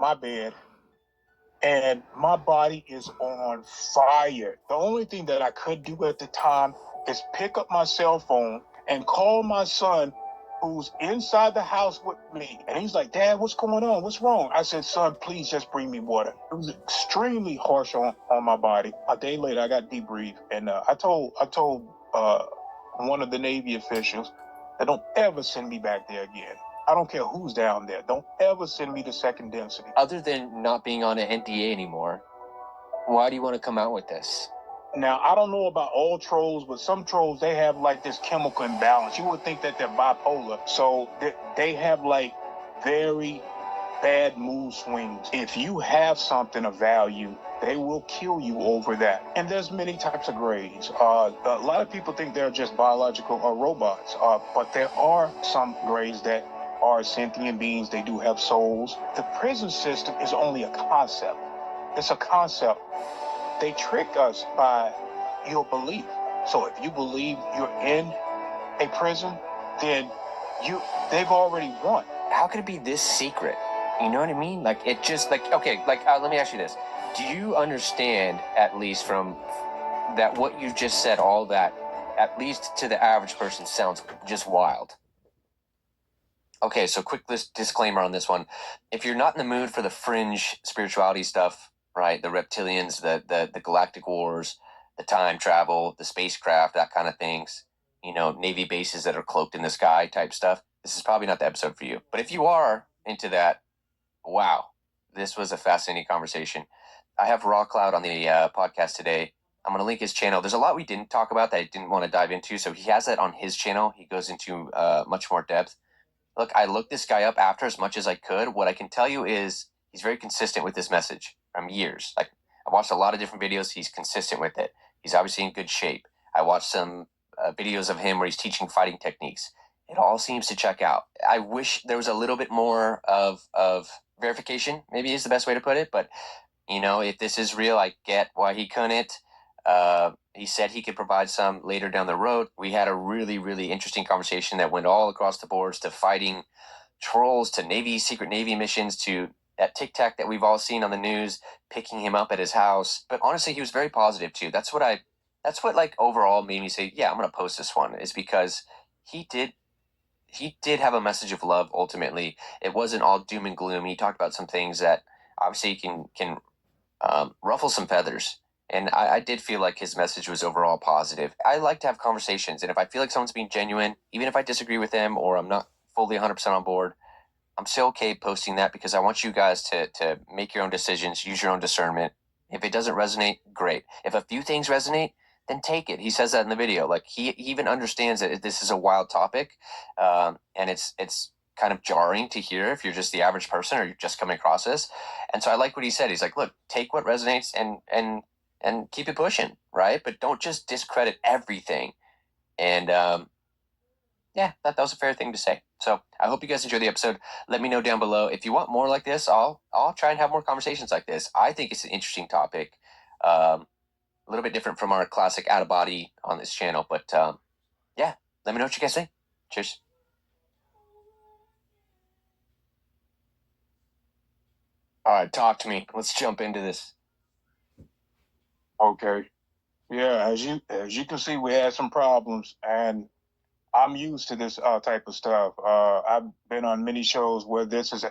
my bed, and my body is on fire. The only thing that I could do at the time is pick up my cell phone and call my son, who's inside the house with me. And he's like, Dad, what's going on? What's wrong? I said, son, please just bring me water. It was extremely harsh on my body. A day later, I got debriefed, and I told one of the Navy officials that don't ever send me back there again. I don't care who's down there. Don't ever send me to second density. Other than not being on an NDA anymore, why do you want to come out with this? Now, I don't know about all trolls, but some trolls, they have like this chemical imbalance. You would think that they're bipolar. So they have like very bad mood swings. If you have something of value, they will kill you over that. And there's many types of grades. A lot of people think they're just biological or robots, but there are some grades that are sentient beings. They do have souls. The prison system is only a concept. It's a concept. They trick us by your belief. So if you believe you're in a prison, then they've already won. How could it be this secret? You know what I mean? Like, it just, like, okay, like, let me ask you this. Do you understand, at least from that, what you've just said, all that, at least to the average person, sounds just wild? Okay, so quick disclaimer on this one. If you're not in the mood for the fringe spirituality stuff, right, the reptilians, the galactic wars, the time travel, the spacecraft, that kind of things, you know, Navy bases that are cloaked in the sky type stuff, this is probably not the episode for you. But if you are into that, wow, this was a fascinating conversation. I have Raw Cloud on the podcast today. I'm going to link his channel. There's a lot we didn't talk about that I didn't want to dive into, so he has that on his channel. He goes into much more depth. Look, I looked this guy up after as much as I could. What I can tell you is he's very consistent with this message from years. Like, I watched a lot of different videos. He's consistent with it. He's obviously in good shape. I watched some videos of him where he's teaching fighting techniques. It all seems to check out. I wish there was a little bit more of verification, maybe is the best way to put it. But, you know, if this is real, I get why he couldn't. He said he could provide some later down the road. We had a really, really interesting conversation that went all across the boards, to fighting trolls, to secret Navy missions, to that Tic Tac that we've all seen on the news, picking him up at his house. But honestly, he was very positive too. That's what like overall made me say, yeah, I'm going to post this one, is because he did have a message of love. Ultimately, it wasn't all doom and gloom. He talked about some things that obviously can ruffle some feathers. And I did feel like his message was overall positive. I like to have conversations, and if I feel like someone's being genuine, even if I disagree with them or I'm not fully 100% on board, I'm still okay posting that, because I want you guys to make your own decisions, use your own discernment. If it doesn't resonate, great. If a few things resonate, then take it. He says that in the video. Like, he even understands that this is a wild topic, and it's kind of jarring to hear if you're just the average person or you're just coming across this. And so I like what he said. He's like, look, take what resonates and keep it pushing, right? But don't just discredit everything. And yeah, that was a fair thing to say. So I hope you guys enjoyed the episode. Let me know down below if you want more like this. I'll try and have more conversations like this. I think it's an interesting topic, a little bit different from our classic out of body on this channel. But yeah, let me know what you guys think. Cheers. All right, talk to me. Let's jump into this. Okay. Yeah, as you can see, we had some problems, and I'm used to this type of stuff. I've been on many shows where this has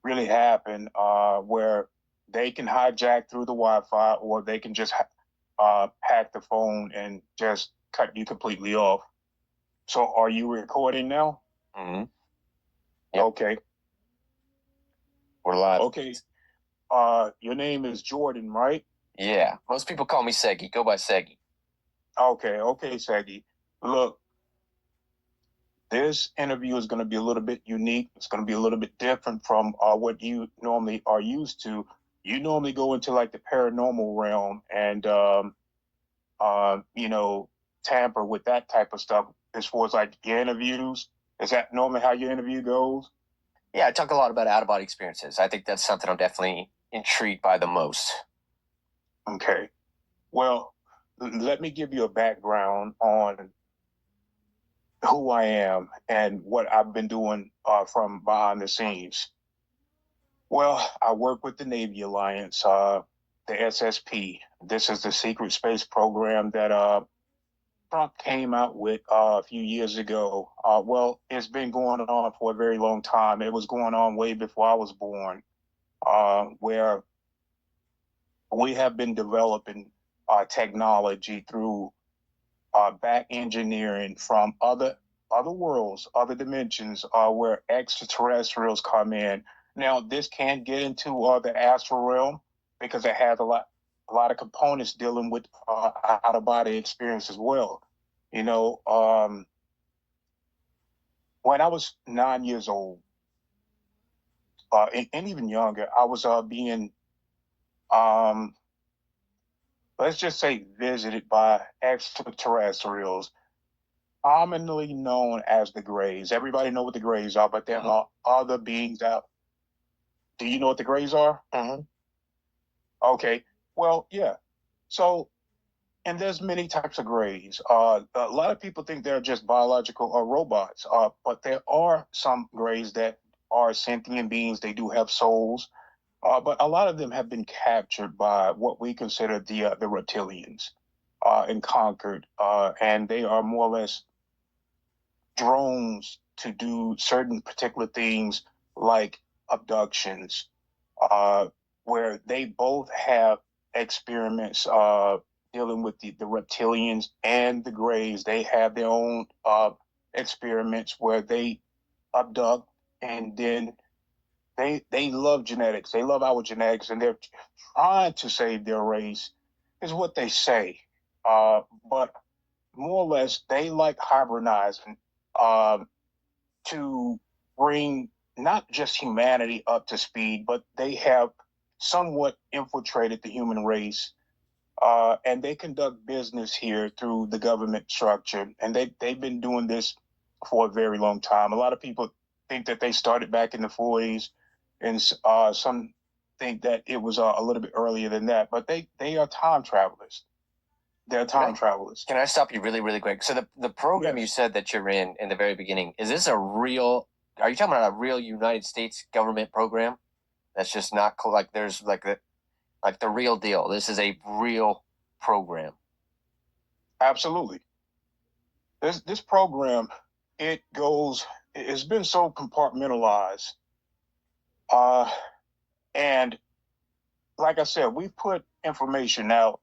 really happened, where they can hijack through the Wi-Fi, or they can just hack the phone and just cut you completely off. So, are you recording now? Mm-hmm. Yep. Okay. We're live. Okay. Your name is Jordan, right? Yeah. Most people call me Seggy. Go by Seggy. Okay, Seggy. Look, this interview is going to be a little bit unique. It's going to be a little bit different from what you normally are used to. You normally go into like the paranormal realm and, tamper with that type of stuff as far as like your interviews. Is that normally how your interview goes? Yeah, I talk a lot about out-of-body experiences. I think that's something I'm definitely intrigued by the most. Okay. Well, let me give you a background on who I am and what I've been doing from behind the scenes. Well, I work with the Navy Alliance, the SSP. This is the secret space program that Trump came out with a few years ago. Well, it's been going on for a very long time. It was going on way before I was born, where we have been developing technology through back engineering from other worlds, other dimensions, where extraterrestrials come in. Now, this can get into the astral realm because it has a lot of components dealing with out of body experience as well. You know, when I was 9 years old, and even younger, I was being, um, let's just say, visited by extraterrestrials commonly known as the Greys. Everybody know what the Greys are, but there are other beings out. Do you know what the Greys are? Okay. Well, yeah. So, and there's many types of Greys. A lot of people think they're just biological or robots, but there are some Greys that are sentient beings. They do have souls, but a lot of them have been captured by what we consider the reptilians and conquered, and they are more or less drones to do certain particular things like abductions, uh, where they both have experiments dealing with the reptilians and the Greys. They have their own experiments where they abduct and then they love genetics. They love our genetics and they're trying to save their race, is what they say. But more or less, they like hybridizing. Um, to bring not just humanity up to speed, but they have somewhat infiltrated the human race. And they conduct business here through the government structure. And they've been doing this for a very long time. A lot of people think that they started back in the 40s, and some think that it was a little bit earlier than that. But they are time travelers. They're time travelers. Can I stop you really, really quick? So the program you said that you're in the very beginning, is this a real? Are you talking about a real United States government program? That's just not like there's like the real deal. This is a real program. Absolutely. This program, it's been so compartmentalized, uh, and like I said, we've put information out,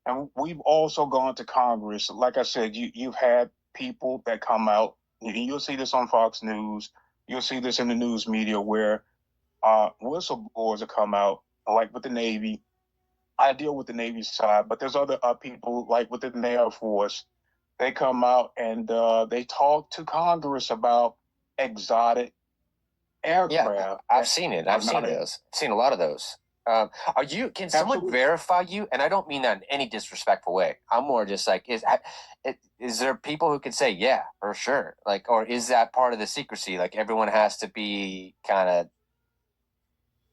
and we've also gone to Congress. Like I said, you've had people that come out. You'll see this on Fox News. You'll see this in the news media where whistleblowers will come out, like with the Navy. I deal with the Navy side, but there's other people like within the Air Force. They come out and they talk to Congress about exotic aircraft. Yeah, I've seen it. I've seen those. I've seen a lot of those. Are you? Can someone verify you? And I don't mean that in any disrespectful way. I'm more just like, is there people who can say, yeah, for sure? Like, or is that part of the secrecy? Like, everyone has to be kind of.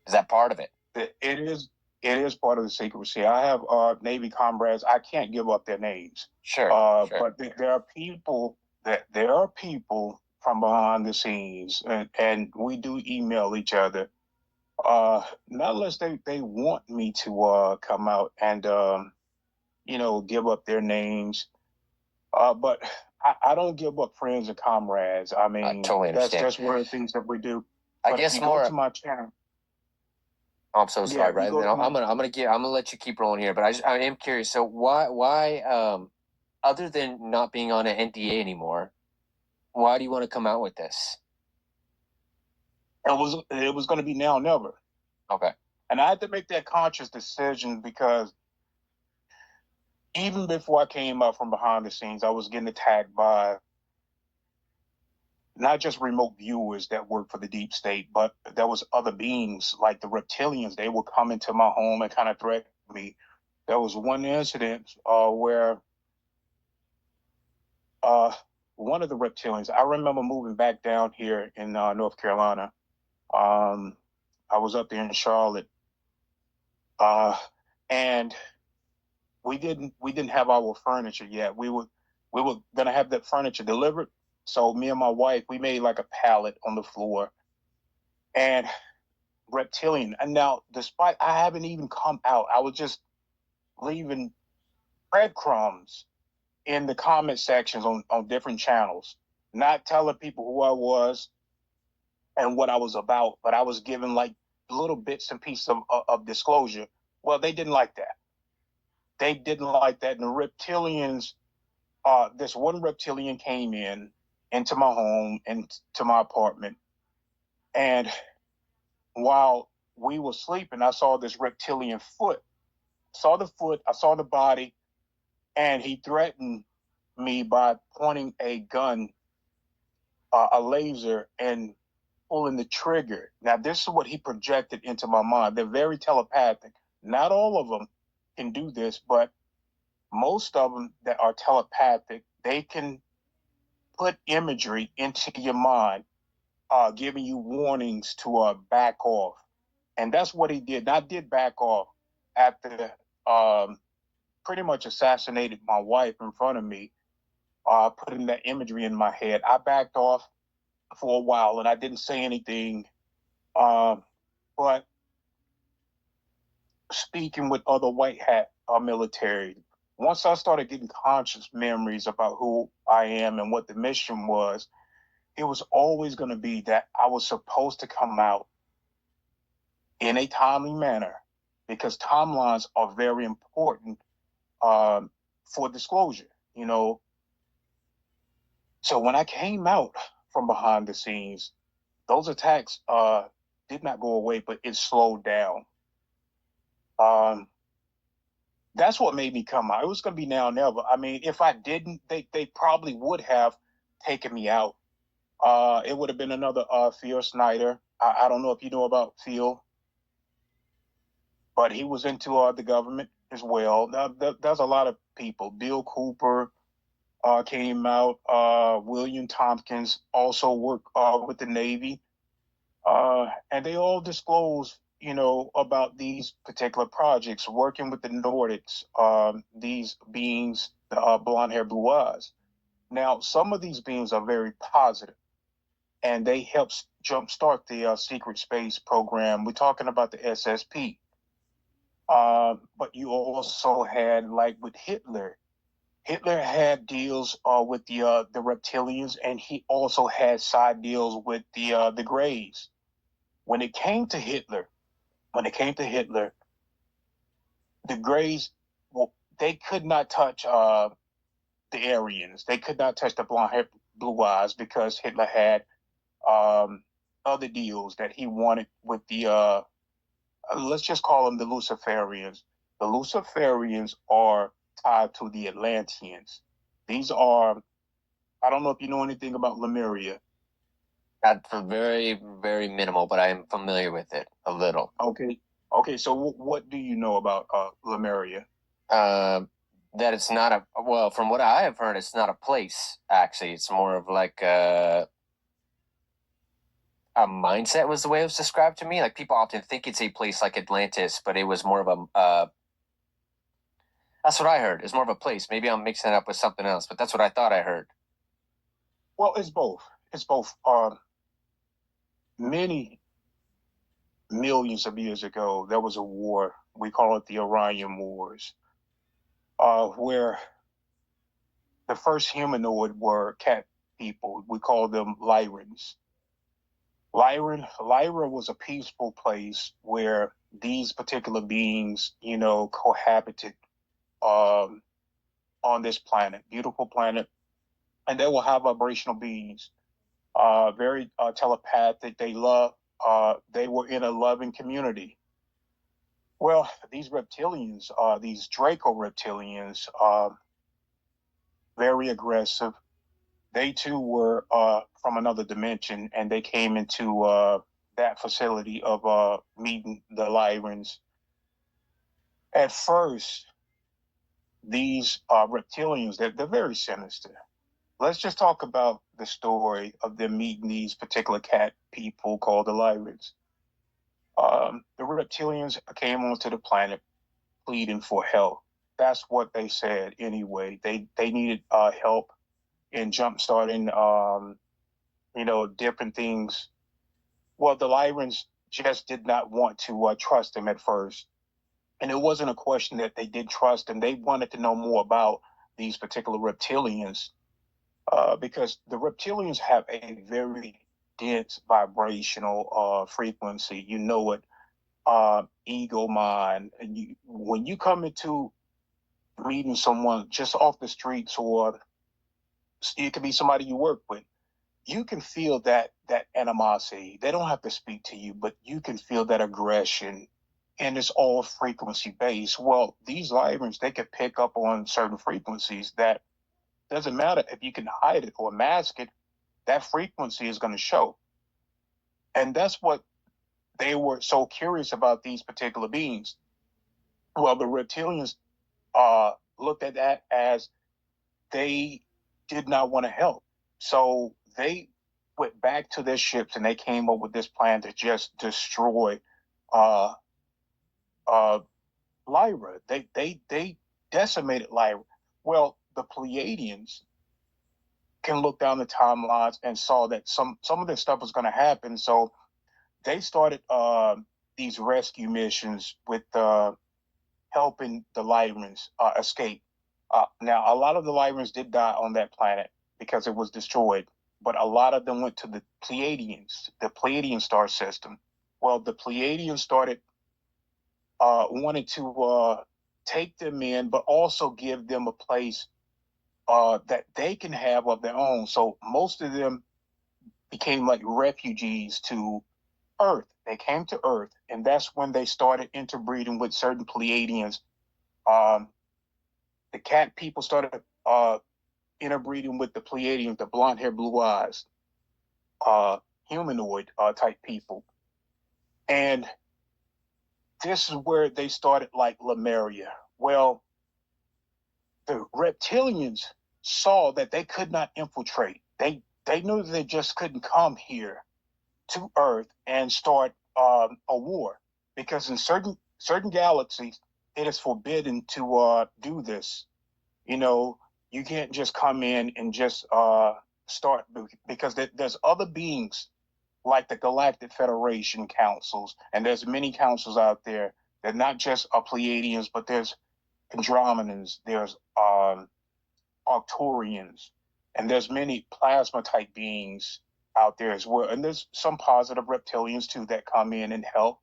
Is that part of it? It is. It is part of the secrecy. I have Navy comrades. I can't give up their names. Sure. But there are people from behind the scenes, and we do email each other. Not unless they want me to come out and give up their names. But I don't give up friends and comrades. I mean, I totally understand. That's one of the things that we do. I guess more. Go to my channel. I'm so sorry, right? I'm gonna let you keep rolling here, but I am curious. So why other than not being on an NDA anymore, why do you want to come out with this? It was going to be now or never. Okay. And I had to make that conscious decision because even before I came up from behind the scenes, I was getting attacked by not just remote viewers that work for the deep state, but there was other beings like the reptilians. They would come into my home and kind of threaten me. There was one incident where one of the reptilians, I remember moving back down here in North Carolina. I was up there in Charlotte, and we didn't have our furniture yet. We were gonna have that furniture delivered. So me and my wife, we made like a pallet on the floor, and reptilian. And now, despite I haven't even come out, I was just leaving breadcrumbs in the comment sections on different channels, not telling people who I was and what I was about, but I was giving like little bits and pieces of disclosure. Well, they didn't like that. They didn't like that. And the reptilians, this one reptilian came into my home and to my apartment. And while we were sleeping, I saw this reptilian foot. Saw the foot, I saw the body, and he threatened me by pointing a gun, a laser, and pulling the trigger. Now, this is what he projected into my mind. They're very telepathic. Not all of them can do this, but most of them that are telepathic, they can put imagery into your mind, giving you warnings to back off. And that's what he did. I did back off after pretty much assassinated my wife in front of me, putting that imagery in my head. I backed off for a while and I didn't say anything. But speaking with other white hat military, once I started getting conscious memories about who I am and what the mission was, it was always going to be that I was supposed to come out in a timely manner because timelines are very important for disclosure, you know. So when I came out from behind the scenes, those attacks did not go away, but it slowed down. Um, that's what made me come out. It was going to be now or never. I mean, if I didn't, they probably would have taken me out. It would have been another Phil Snyder. I don't know if you know about Phil, but he was into the government as well. There's a lot of people. Bill Cooper came out. William Tompkins also worked with the Navy. And they all disclose, you know, about these particular projects, working with the Nordics, these beings, blonde hair, blue eyes. Now, some of these beings are very positive, and they help jumpstart the secret space program. We're talking about the SSP. But you also had, like with Hitler, Hitler had deals with the reptilians, and he also had side deals with the Greys. When it came to Hitler, the Greys, well, they could not touch the Aryans. They could not touch the blonde hair, blue eyes because Hitler had other deals that he wanted with the let's just call them the Luciferians. The Luciferians are tied to the Atlanteans. These are, I don't know if you know anything about Lemuria. That's very, very minimal, but I am familiar with it a little. Okay. Okay, so what do you know about Lemuria? That it's not well, from what I have heard, it's not a place, actually. It's more of like a mindset was the way it was described to me. Like people often think it's a place like Atlantis, but it was more of a that's what I heard. It's more of a place. Maybe I'm mixing it up with something else, but that's what I thought I heard. Well, it's both. It's both. Many millions of years ago, there was a war. We call it the Orion Wars, where the first humanoid were cat people. We call them Lyrans. Lyra was a peaceful place where these particular beings, you know, cohabited um, on this planet, beautiful planet, and they were high vibrational beings, very telepathic. They were in a loving community. Well, these reptilians, these Draco reptilians, very aggressive. They too were from another dimension, and they came into that facility of meeting the Lyrans. At first, these reptilians, they're very sinister. Let's just talk about the story of them meeting these particular cat people called the Lyrans. The reptilians came onto the planet pleading for help. That's what they said anyway. They needed help in jump starting, you know, different things. Well, the Lyrans just did not want to trust him at first. And it wasn't a question that they did trust him. They wanted to know more about these particular reptilians because the reptilians have a very dense vibrational frequency. You know it, ego mind. And when you come into meeting someone just off the streets, or it could be somebody you work with, you can feel that animosity. They don't have to speak to you, but you can feel that aggression, and it's all frequency based. Well, these librarians, they can pick up on certain frequencies that doesn't matter if you can hide it or mask it, that frequency is going to show. And that's what they were so curious about these particular beings. Well, the reptilians looked at that as they did not want to help. So they went back to their ships and they came up with this plan to just destroy uh, uh, Lyra. They decimated Lyra. Well, the Pleiadians can look down the timelines and saw that some of this stuff was going to happen. So they started these rescue missions with helping the Lyrans escape. Now, a lot of the Lyrans did die on that planet because it was destroyed, but a lot of them went to the Pleiadian star system. Well, the Pleiadians started wanted to take them in, but also give them a place that they can have of their own. So most of them became like refugees to Earth. They came to Earth, and that's when they started interbreeding with certain Pleiadians. Um, the cat people started interbreeding with the Pleiadians, the blonde hair, blue eyes, humanoid type people. And this is where they started like Lemuria. Well, the reptilians saw that they could not infiltrate. They knew that they just couldn't come here to Earth and start a war, because in certain galaxies it is forbidden to do this. You know, you can't just come in and just start, because there's other beings like the Galactic Federation councils, and there's many councils out there. They're not just Pleiadians, but there's Andromedans, there's Arcturians, and there's many plasma type beings out there as well. And there's some positive reptilians too that come in and help.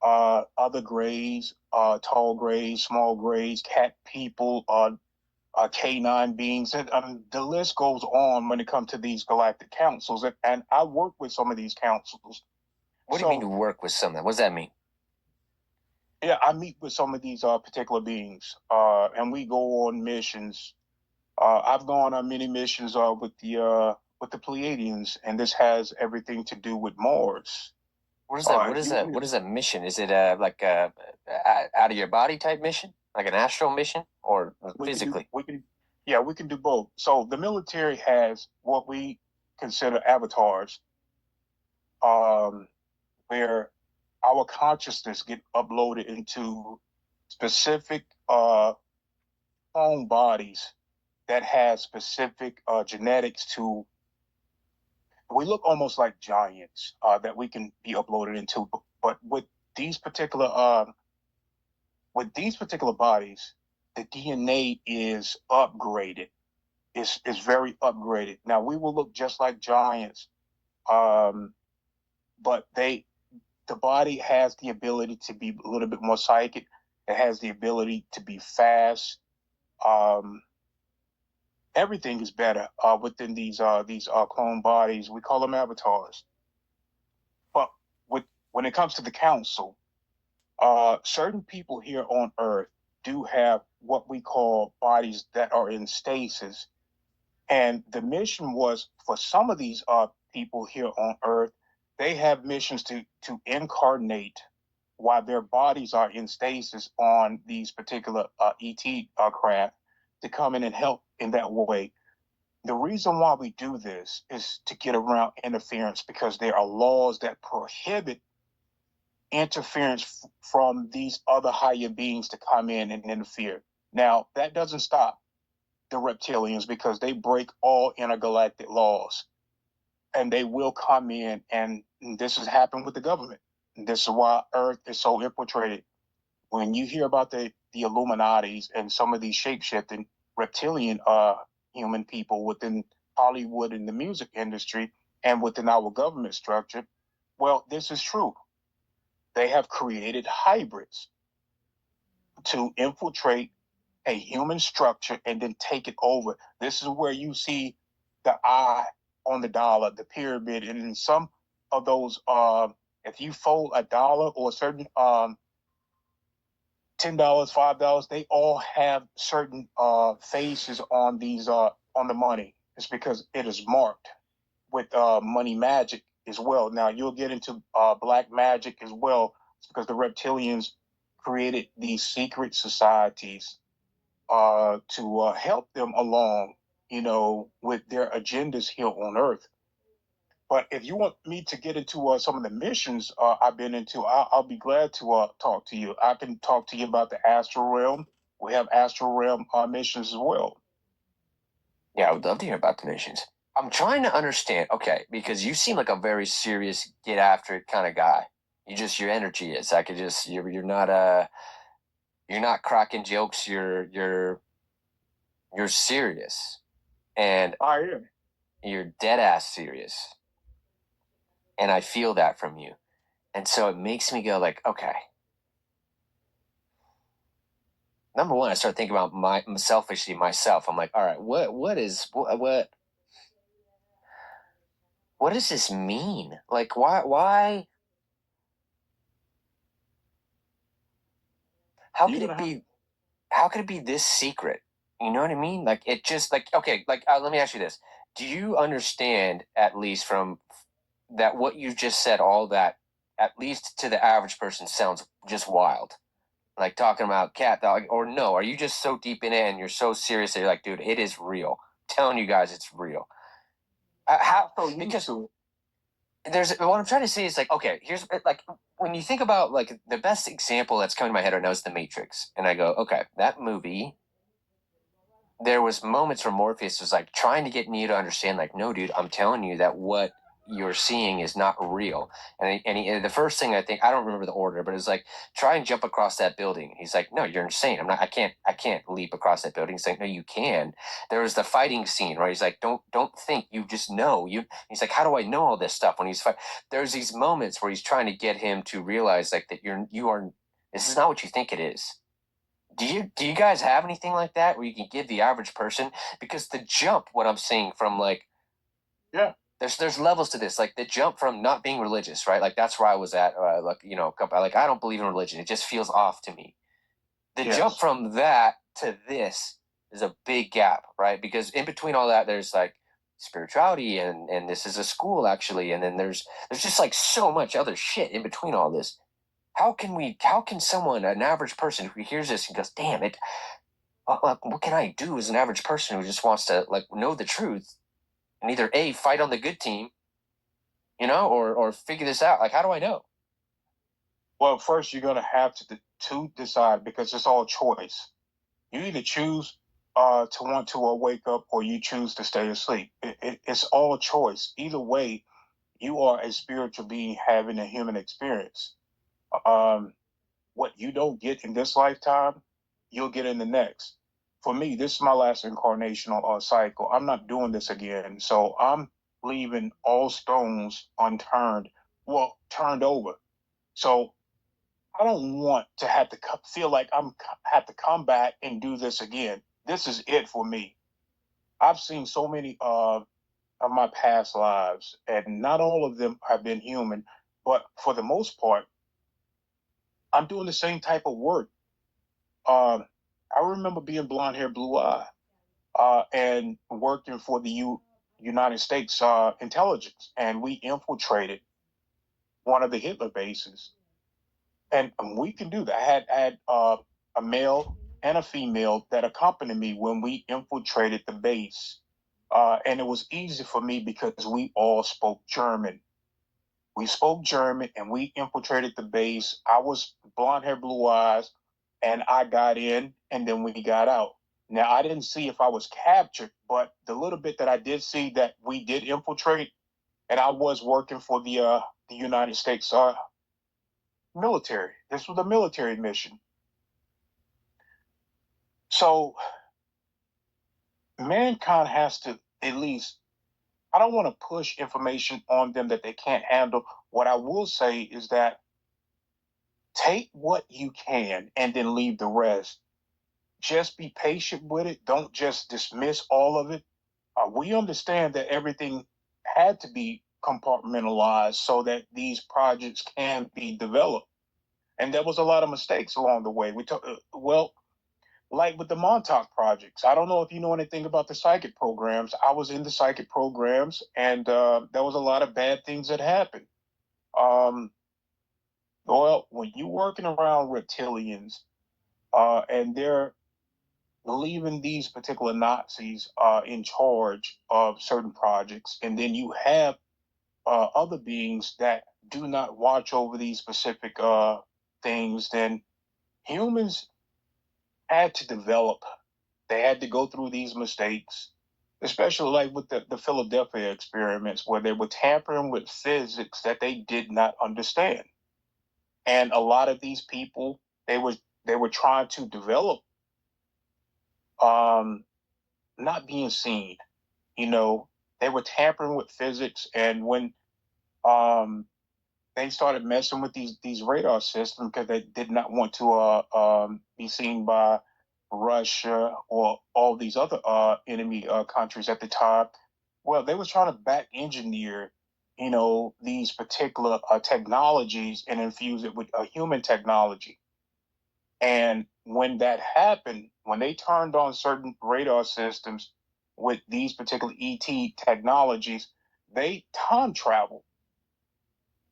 Other grays, tall grays, small grays, cat people, canine beings, and the list goes on when it comes to these galactic councils. And I work with some of these councils. What do you mean to work with some of them? What does that mean? Yeah, I meet with some of these particular beings, and we go on missions. I've gone on many missions with the Pleiadians, and this has everything to do with Mars. What is that? What is that mission? Is it like a out of your body type mission, like an astral mission, or physically? We can do both. So the military has what we consider avatars, where our consciousness get uploaded into specific clone bodies that has specific genetics to. We look almost like giants that we can be uploaded into, but with these particular bodies, the DNA is upgraded. It's very upgraded. Now we will look just like giants, but the body has the ability to be a little bit more psychic. It has the ability to be fast. Everything is better within these clone bodies. We call them avatars. But when it comes to the council, certain people here on Earth do have what we call bodies that are in stasis. And the mission was for some of these people here on Earth, they have missions to incarnate while their bodies are in stasis on these particular ET craft, to come in and help in that way. The reason why we do this is to get around interference, because there are laws that prohibit interference from these other higher beings to come in and interfere. Now, that doesn't stop the reptilians, because they break all intergalactic laws, and they will come in, and this has happened with the government. This is why Earth is so infiltrated. When you hear about the Illuminatis and some of these shape-shifting reptilian human people within Hollywood and the music industry and within our government structure, well, this is true. They have created hybrids to infiltrate a human structure and then take it over. This is where you see the eye on the dollar, the pyramid, and in some of those, if you fold a dollar or a certain $10, $5, they all have certain faces on these on the money. It's because it is marked with money magic as well. Now you'll get into black magic as well. It's because the reptilians created these secret societies to help them along, with their agendas here on Earth. But if you want me to get into some of the missions I've been into, I'll be glad to talk to you. I can talk to you about the astral realm. We have astral realm missions as well. Yeah, I would love to hear about the missions. I'm trying to understand, okay, because you seem like a very serious, get after it kind of guy. Your energy is. I could just you're not cracking jokes. You're serious, and I am. you're dead ass serious, and I feel that from you, and so it makes me go like, okay. Number one, I start thinking about myself. I'm like, all right, what does this mean? Like, why? How could it be? How could it be this secret? You know what I mean? Like, it just like okay, like let me ask you this: do you understand at least from that what you just said? All that, at least to the average person, sounds just wild. Like talking about cat dog, or no? Are you just so deep in it and you're so serious that you're like, dude, it is real. I'm telling you guys, it's real. How? Because there's what I'm trying to say is like, okay, here's like when you think about like the best example that's coming to my head right now is The Matrix, and I go, okay, that movie. There was moments where Morpheus was like trying to get Neo to understand, like, no, dude, I'm telling you that what you're seeing is not real. And the first thing I don't remember the order, but it's like try and jump across that building. He's like, no, you're insane. I can't leap across that building. He's like, no, you can. There was the fighting scene, right? He's like, don't think, you just know. He's like, how do I know all this stuff when he's fighting? There's these moments where he's trying to get him to realize like that you are. This is not what you think it is. Do you guys have anything like that where you can give the average person, because the jump, what I'm seeing from like, Yeah, there's levels to this, like the jump from not being religious, right? Like that's where I was at, like like I don't believe in religion, it just feels off to me. The yes. jump from that to this is a big gap, right? Because in between all that there's like spirituality, and this is a school actually, and then there's just like so much other shit in between all this. How can someone, an average person who hears this and goes, damn it, what can I do as an average person who just wants to like know the truth and either A, fight on the good team, or figure this out? Like, how do I know? Well, first you're gonna have to decide because it's all choice. You either choose to want to wake up or you choose to stay asleep. It's all choice. Either way, you are a spiritual being having a human experience. Um, what you don't get in this lifetime, you'll get in the next. For me, this is my last incarnational cycle. I'm not doing this again. So I'm leaving all stones unturned, well, turned over. So I don't want to have to feel like I'm have to come back and do this again. This is it for me. I've seen so many of my past lives, and not all of them have been human, but for the most part, I'm doing the same type of work. Uh, I remember being blonde hair, blue eye, and working for the United States intelligence, and we infiltrated one of the Hitler bases, and we can do that. I had a male and a female that accompanied me when we infiltrated the base, and it was easy for me because we all spoke German. We spoke German and we infiltrated the base. I was blonde hair, blue eyes, and I got in and then we got out. Now, I didn't see if I was captured, but the little bit that I did see that we did infiltrate, and I was working for the United States military. This was a military mission. So mankind has to at least, I don't want to push information on them that they can't handle. What I will say is that take what you can and then leave the rest. Just be patient with it. Don't just dismiss all of it. We understand that everything had to be compartmentalized so that these projects can be developed. And there was a lot of mistakes along the way. We took, well, like with the Montauk projects. I don't know if you know anything about the psychic programs. I was in the psychic programs, and there was a lot of bad things that happened. Um, well, when you're working around reptilians, and they're leaving these particular Nazis in charge of certain projects, and then you have other beings that do not watch over these specific things, then humans had to develop. They had to go through these mistakes, especially like with the Philadelphia experiments, where they were tampering with physics that they did not understand. And a lot of these people, they were trying to develop, um, not being seen. You know, they were tampering with physics, and when um, they started messing with these radar systems because they did not want to be seen by Russia or all these other enemy countries at the time. Well, they were trying to back engineer, you know, these particular technologies and infuse it with a human technology. And when that happened, when they turned on certain radar systems with these particular ET technologies, they time traveled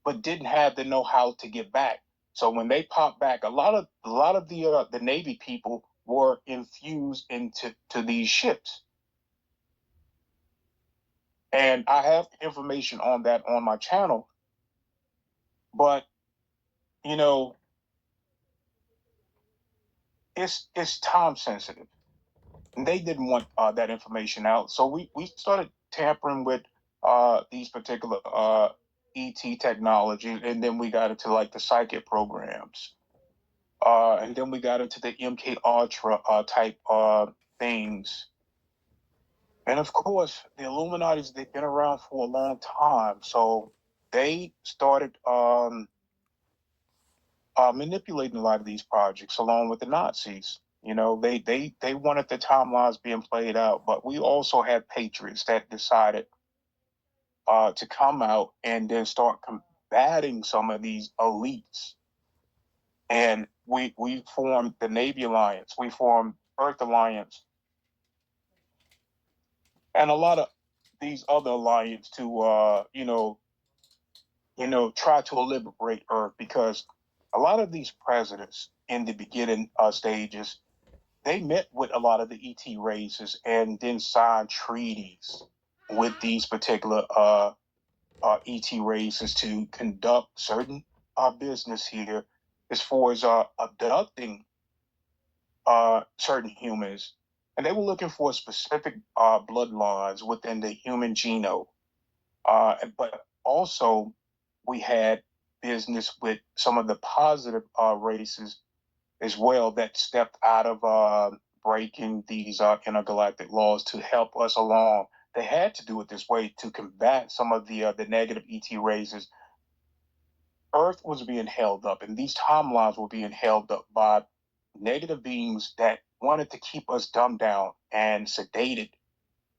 but didn't have the know-how to get back. So when they popped back, a lot of the Navy people were infused into these ships, and I have information on that on my channel. But you know, it's time sensitive, and they didn't want that information out. So we started tampering with these particular ET technology, and then we got into like the psychic programs. And then we got into the MK Ultra type things. And of course, the Illuminati's, they've been around for a long time. So they started manipulating a lot of these projects along with the Nazis. You know, they wanted the timelines being played out, but we also had patriots that decided to come out and then start combating some of these elites. And we formed the Navy Alliance, we formed Earth Alliance, and a lot of these other alliances to try to liberate Earth, because a lot of these presidents in the beginning stages, they met with a lot of the ET races and then signed treaties with these particular ET races to conduct certain business here as far as abducting certain humans. And they were looking for specific bloodlines within the human genome. But also, we had business with some of the positive races as well that stepped out of breaking these intergalactic laws to help us along. They had to do it this way to combat some of the negative ET races. Earth was being held up, and these timelines were being held up by negative beings that wanted to keep us dumbed down and sedated,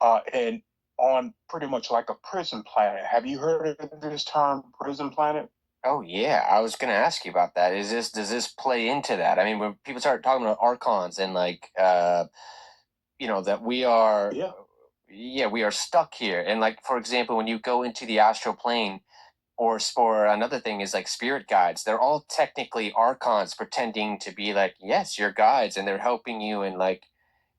and on pretty much like a prison planet. Have you heard of this term, prison planet? Oh yeah, I was gonna ask you about that. Does this play into that? I mean, when people start talking about archons and like that we are we are stuck here. And like for example, when you go into the astral plane, or another thing is like spirit guides, they're all technically archons pretending to be like, yes, you're guides, and they're helping you, and like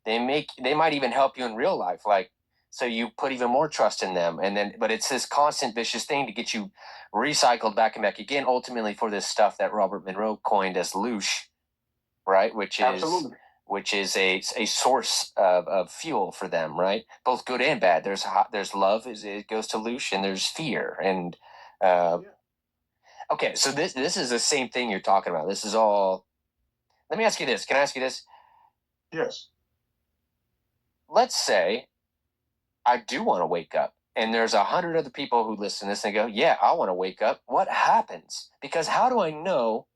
they might even help you in real life, like, so you put even more trust in them. And then but it's this constant vicious thing to get you recycled back and back again, ultimately for this stuff that Robert Monroe coined as loosh, right? Absolutely. Which is a source of fuel for them, right? Both good and bad. There's love, it goes to loosh, and there's fear. And uh, Okay, so this is the same thing you're talking about. This is all. Let me ask you this. Can I ask you this? Yes. Let's say I do want to wake up, and there's 100 other people who listen to this and go, "Yeah, I want to wake up." What happens? Because how do I know?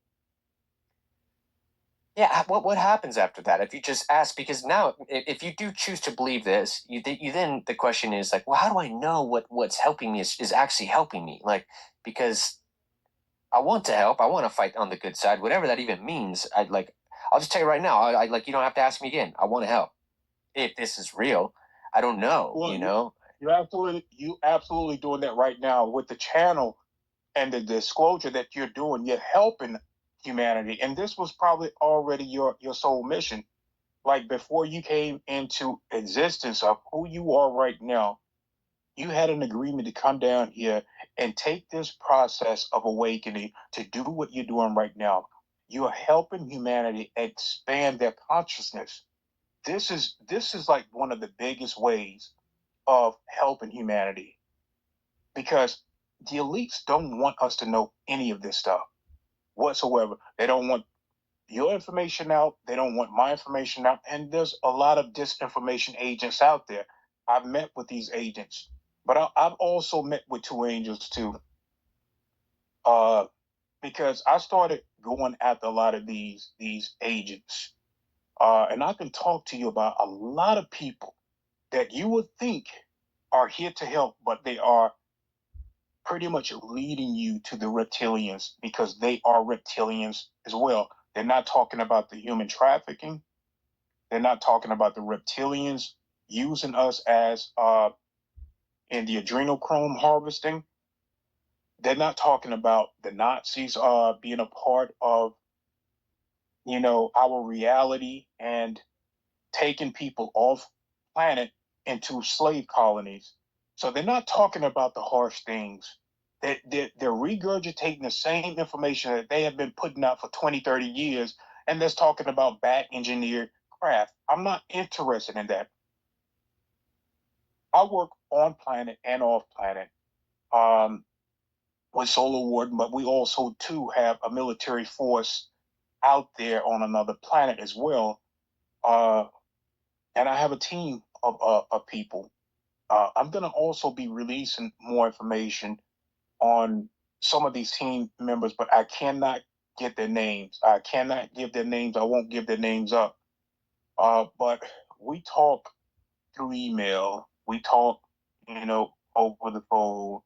Yeah, what happens after that? If you just ask, because now if you do choose to believe this, you then the question is like, well, how do I know what's helping me is actually helping me? Like, because I want to help, I want to fight on the good side, whatever that even means. I'll just tell you right now, I like you don't have to ask me again. I want to help. If this is real, I don't know. Well, You know, you absolutely doing that right now with the channel and the disclosure that you're doing. You're helping humanity, and this was probably already your sole mission. Like before you came into existence of who you are right now, you had an agreement to come down here and take this process of awakening to do what you're doing right now. You are helping humanity expand their consciousness. This is like one of the biggest ways of helping humanity, because the elites don't want us to know any of this stuff whatsoever. They don't want your information out. They don't want my information out. And there's a lot of disinformation agents out there. I've met with these agents, but I've also met with two angels too, uh, because I started going after a lot of these agents, and I can talk to you about a lot of people that you would think are here to help, but they are pretty much leading you to the reptilians, because they are reptilians as well. They're not talking about the human trafficking. They're not talking about the reptilians using us as in the adrenochrome harvesting. They're not talking about the Nazis being a part of our reality and taking people off planet into slave colonies. So they're not talking about the harsh things. They're regurgitating the same information that they have been putting out for 20, 30 years, and they're talking about back engineered craft. I'm not interested in that. I work on planet and off planet um, with Solar Warden, but we also too have a military force out there on another planet as well. Uh, and I have a team of people. I'm going to also be releasing more information on some of these team members, but I cannot get their names. I cannot give their names. I won't give their names up. But we talk through email. We talk, over the phone,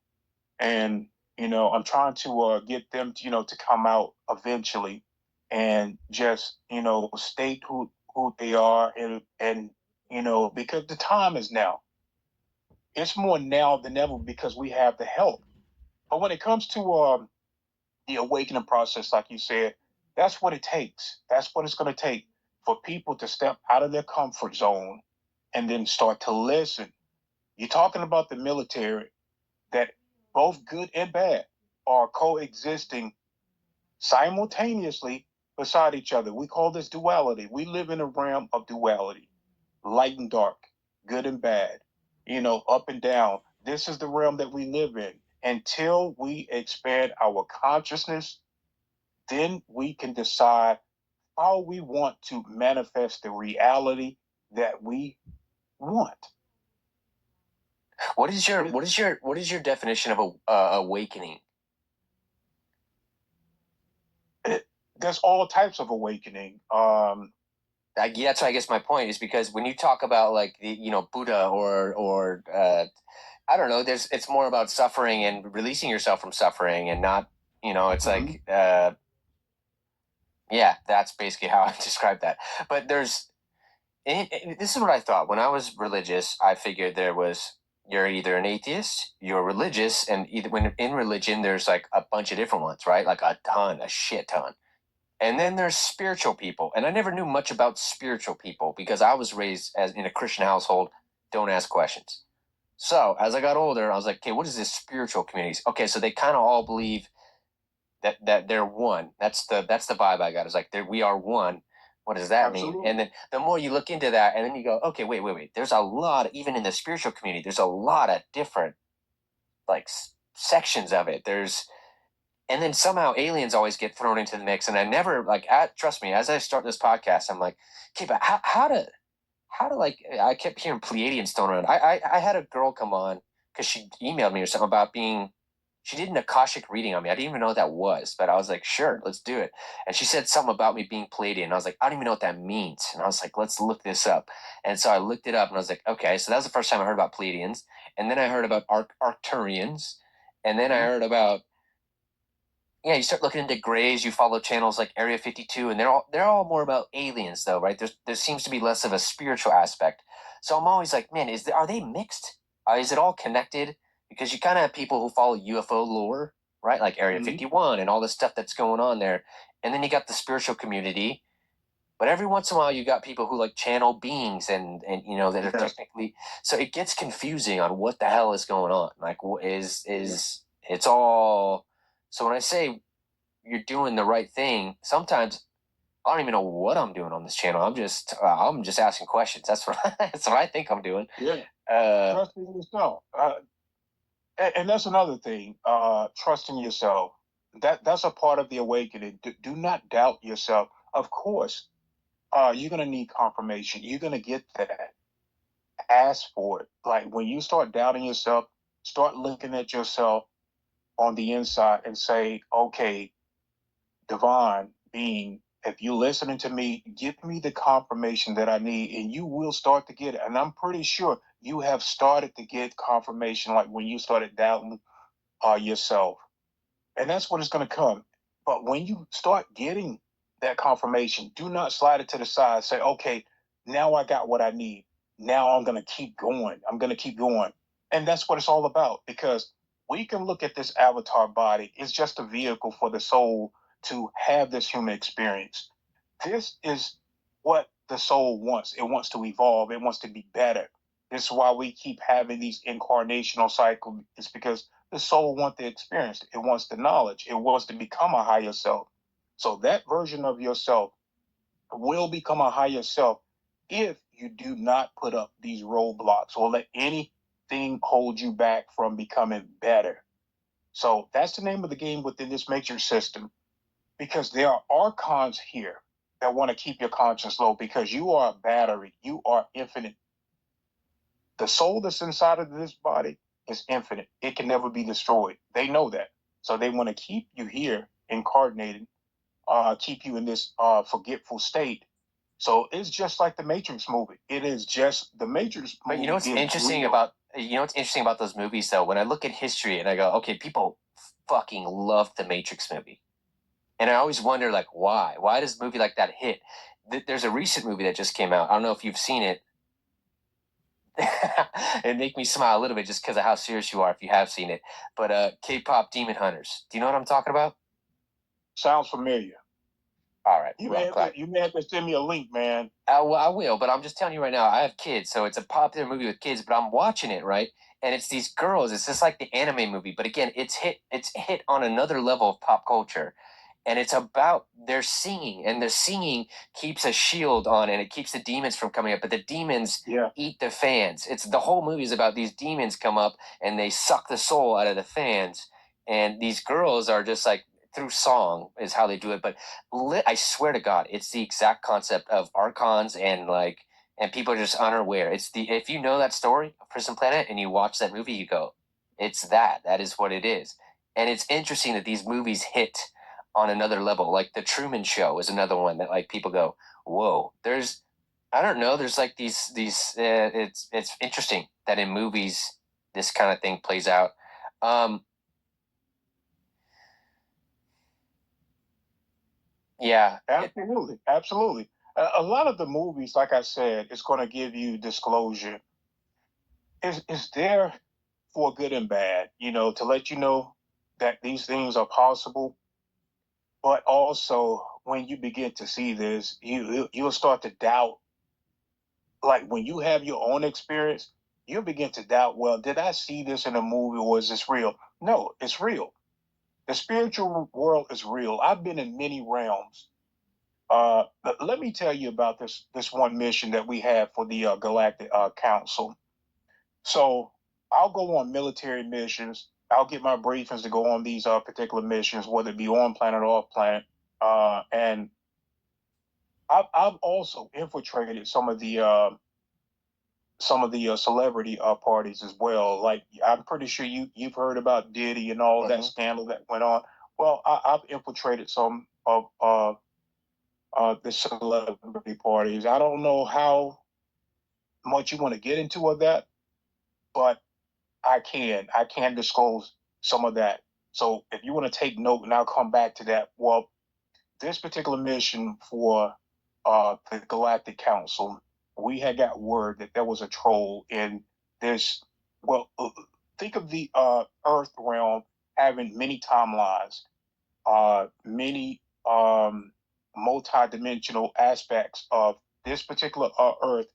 and I'm trying to get them to, to come out eventually, and just state who they are, and because the time is now. It's more now than ever because we have the help. But when it comes to the awakening process, like you said, that's what it takes. That's what it's going to take for people to step out of their comfort zone and then start to listen. You're talking about the military, that both good and bad are coexisting simultaneously beside each other. We call this duality. We live in a realm of duality, light and dark, good and bad, up and down. This is the realm that we live in. Until we expand our consciousness, then we can decide how we want to manifest the reality that we want. what is your definition of a awakening? There's all types of awakening. That's I guess my point is because when you talk about like the Buddha or I don't know, it's more about suffering and releasing yourself from suffering and not it's Mhm. like yeah, that's basically how I describe that. But this is what I thought when I was religious. I figured there was you're either an atheist, you're religious, and either when in religion there's like a bunch of different ones, right? Like a shit ton. And then there's spiritual people. And I never knew much about spiritual people because I was raised as in a Christian household, don't ask questions. So as I got older, I was like, okay, what is this spiritual communities? Okay, so they kind of all believe that they're one. That's the vibe I got. It's like we are one. What does that mean? Absolutely. And then the more you look into that, and then you go, okay, wait. There's a lot, even in the spiritual community, there's a lot of different like sections of it. There's And then somehow aliens always get thrown into the mix. And I never trust me, as I start this podcast, I'm like, okay, but how to like, I kept hearing Pleiadians thrown around. I had a girl come on because she emailed me or something about she did an Akashic reading on me. I didn't even know what that was, but I was like, sure, let's do it. And she said something about me being Pleiadian. And I was like, I don't even know what that means. And I was like, let's look this up. And so I looked it up and I was like, okay, so that was the first time I heard about Pleiadians. And then I heard about Arcturians. And then I heard about, yeah, you start looking into grays. You follow channels like Area 52, and they're all more about aliens, though, right? There seems to be less of a spiritual aspect. So I'm always like, man, are they mixed? Is it all connected? Because you kind of have people who follow UFO lore, right? Like Area 51 and all this stuff that's going on there, and then you got the spiritual community. But every once in a while, you got people who like channel beings, and that are technically. So it gets confusing on what the hell is going on. Like, it's all. So when I say you're doing the right thing, sometimes I don't even know what I'm doing on this channel. I'm just asking questions. That's what that's what I think I'm doing. Yeah. Trusting yourself. And that's another thing. Trusting yourself. That's a part of the awakening. Do not doubt yourself. Of course, you're gonna need confirmation. You're gonna get that. Ask for it. Like when you start doubting yourself, start looking at yourself on the inside and say, okay, divine being, if you're listening to me, give me the confirmation that I need, and you will start to get it. And I'm pretty sure you have started to get confirmation, like when you started doubting yourself. And that's what is going to come. But when you start getting that confirmation, do not slide it to the side. Say, okay, now I got what I need. Now I'm going to keep going. I'm going to keep going. And that's what it's all about, because we can look at this avatar body. It's just a vehicle for the soul to have this human experience. This is what the soul wants. It wants to evolve. It wants to be better. This is why we keep having these incarnational cycles. It's because the soul wants the experience. It wants the knowledge. It wants to become a higher self. So that version of yourself will become a higher self if you do not put up these roadblocks or let anything hold you back from becoming better. So that's the name of the game within this matrix system, because there are archons here that want to keep your conscience low, because you are a battery. You are infinite. The soul that's inside of this body is infinite. It can never be destroyed. They know that. So they want to keep you here incarnated, keep you in this forgetful state. So it's just like the Matrix movie. It is just the Matrix movie. But you know what's interesting real. about those movies though? When I look at history and I go, okay, people fucking love the Matrix movie. And I always wonder, like, why? Why does a movie like that hit? There's a recent movie that just came out. I don't know if you've seen it. It make me smile a little bit just because of how serious you are if you have seen it. But K-pop Demon Hunters. Do you know what I'm talking about? Sounds familiar. All right. You may have to send me a link, man. Well, I will, but I'm just telling you right now, I have kids, so it's a popular movie with kids, but I'm watching it, right? And it's these girls. It's just like the anime movie, but again, it's hit on another level of pop culture. And it's about their singing, and the singing keeps a shield on, and it keeps the demons from coming up. But the demons eat the fans. It's the whole movie is about these demons come up and they suck the soul out of the fans. And these girls are just like through song is how they do it. But I swear to God, it's the exact concept of archons and people are just unaware. If you know that story of Prison Planet and you watch that movie, you go, it's that. That is what it is. And it's interesting that these movies hit on another level. Like the Truman Show is another one that like people go, whoa. I don't know. There's like these. It's interesting that in movies this kind of thing plays out. Yeah, Absolutely. A lot of the movies, like I said, is going to give you disclosure. Is there for good and bad, to let you know that these things are possible. But also, when you begin to see this, you'll start to doubt. Like when you have your own experience, you'll begin to doubt. Well, did I see this in a movie, or is this real? No, it's real. The spiritual world is real. I've been in many realms. But let me tell you about this one mission that we have for the Galactic Council. So I'll go on military missions. I'll get my briefings to go on these particular missions, whether it be on planet or off planet. And I've also infiltrated some of the celebrity parties as well. Like I'm pretty sure you've heard about Diddy and all that scandal that went on. Well, I've infiltrated some of the celebrity parties. I don't know how much you want to get into of that, but I can disclose some of that. So if you want to take note, and I'll come back to that. Well, this particular mission for the Galactic Council, we had got word that there was a troll in this. Well, think of the Earth realm having many timelines, many multi-dimensional aspects of this particular Earth,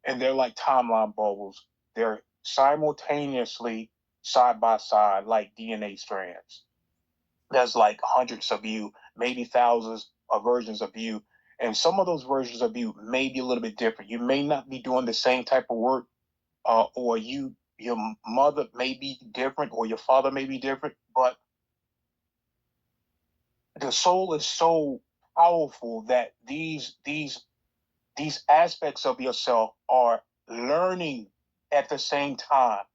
and they're like timeline bubbles. They're simultaneously side by side, like DNA strands. There's like hundreds of you, maybe thousands of versions of you. And some of those versions of you may be a little bit different. You may not be doing the same type of work, or your mother may be different, or your father may be different, but the soul is so powerful that these aspects of yourself are learning at the same time.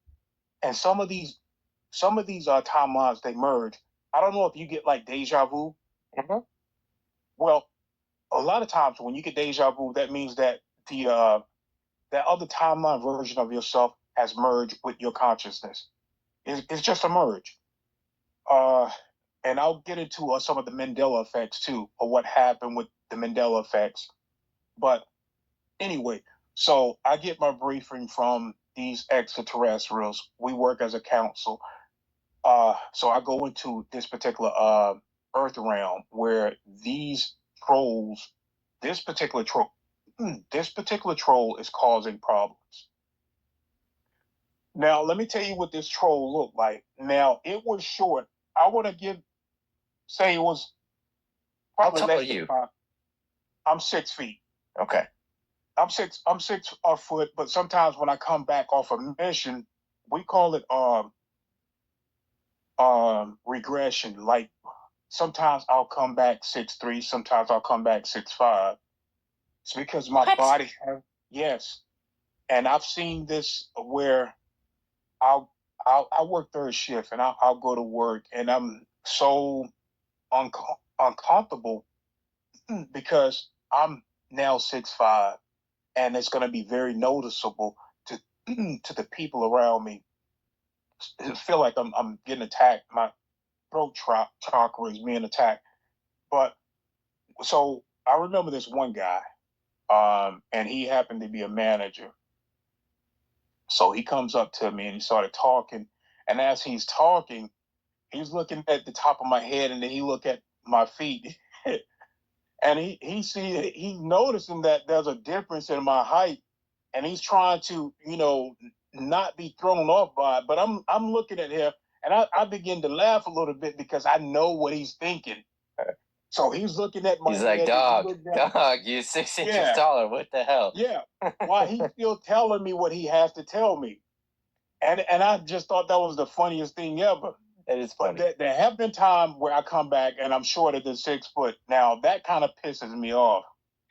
And some of these timelines, they merge. I don't know if you get like deja vu. Mm-hmm. Well, a lot of times when you get deja vu, that means that the that other timeline version of yourself has merged with your consciousness. It's just a merge. Uh, and I'll get into some of the Mandela effects too, or what happened with the Mandela effects. But anyway, so I get my briefing from these extraterrestrials. We work as a council. So I go into this particular Earth realm where these trolls, this particular troll, this particular troll is causing problems. Now, let me tell you what this troll looked like. Now, it was short. I want to say it was How probably tall are less than you? 5. I'm 6 feet. Okay. I'm six a foot, but sometimes when I come back off a mission, we call it regression. Like sometimes I'll come back 6'3", sometimes I'll come back 6'5". It's because my What? body yes. And I've seen this where I'll I work third shift and I'll go to work and I'm so uncomfortable because I'm now 6'5", and it's going to be very noticeable to to the people around me. I feel like I'm getting attacked. My throat chakra is being attacked. But so I remember this one guy, and he happened to be a manager. So he comes up to me and he started talking. And as he's talking, he's looking at the top of my head, and then he look at my feet. And he's noticing that there's a difference in my height, and he's trying to not be thrown off by it. But I'm looking at him, and I begin to laugh a little bit because I know what he's thinking. So he's looking at my He's head. like, dog, you're 6 inches taller. What the hell? Yeah. Why he's still telling me what he has to tell me. And I just thought that was the funniest thing ever. It is funny. But there have been times where I come back and I'm shorter than 6 foot. Now that kind of pisses me off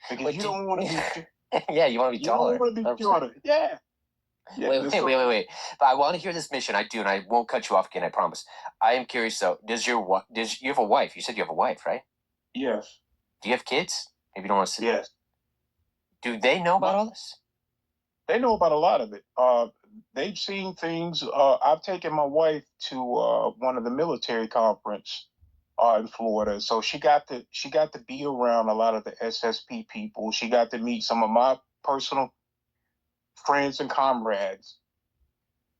because you don't want to be. Yeah, you want to be taller. You don't want to be shorter. Yeah. Wait. But I want to hear this mission. I do, and I won't cut you off again. I promise. I am curious though. Does you have a wife? You said you have a wife, right? Yes. Do you have kids? Maybe you don't want to say. Yes. Do they know about all this? They know about a lot of it. They've seen things. I've taken my wife to one of the military conference in Florida, so she got to be around a lot of the SSP people. She got to meet some of my personal friends and comrades.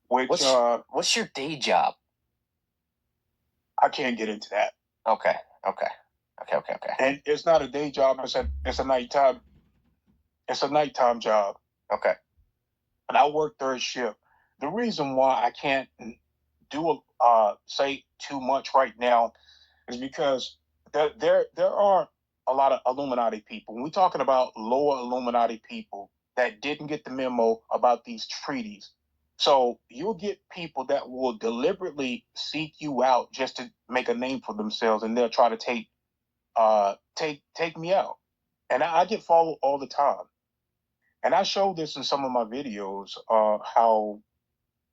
What's your day job? I can't get into that. Okay. And it's not a day job. It's a nighttime. It's a nighttime job. Okay. And I work third shift. The reason why I can't say too much right now is because there are a lot of Illuminati people. When we're talking about lower Illuminati people that didn't get the memo about these treaties, So you'll get people that will deliberately seek you out just to make a name for themselves, and they'll try to take me out. And I get followed all the time. And I showed this in some of my videos, how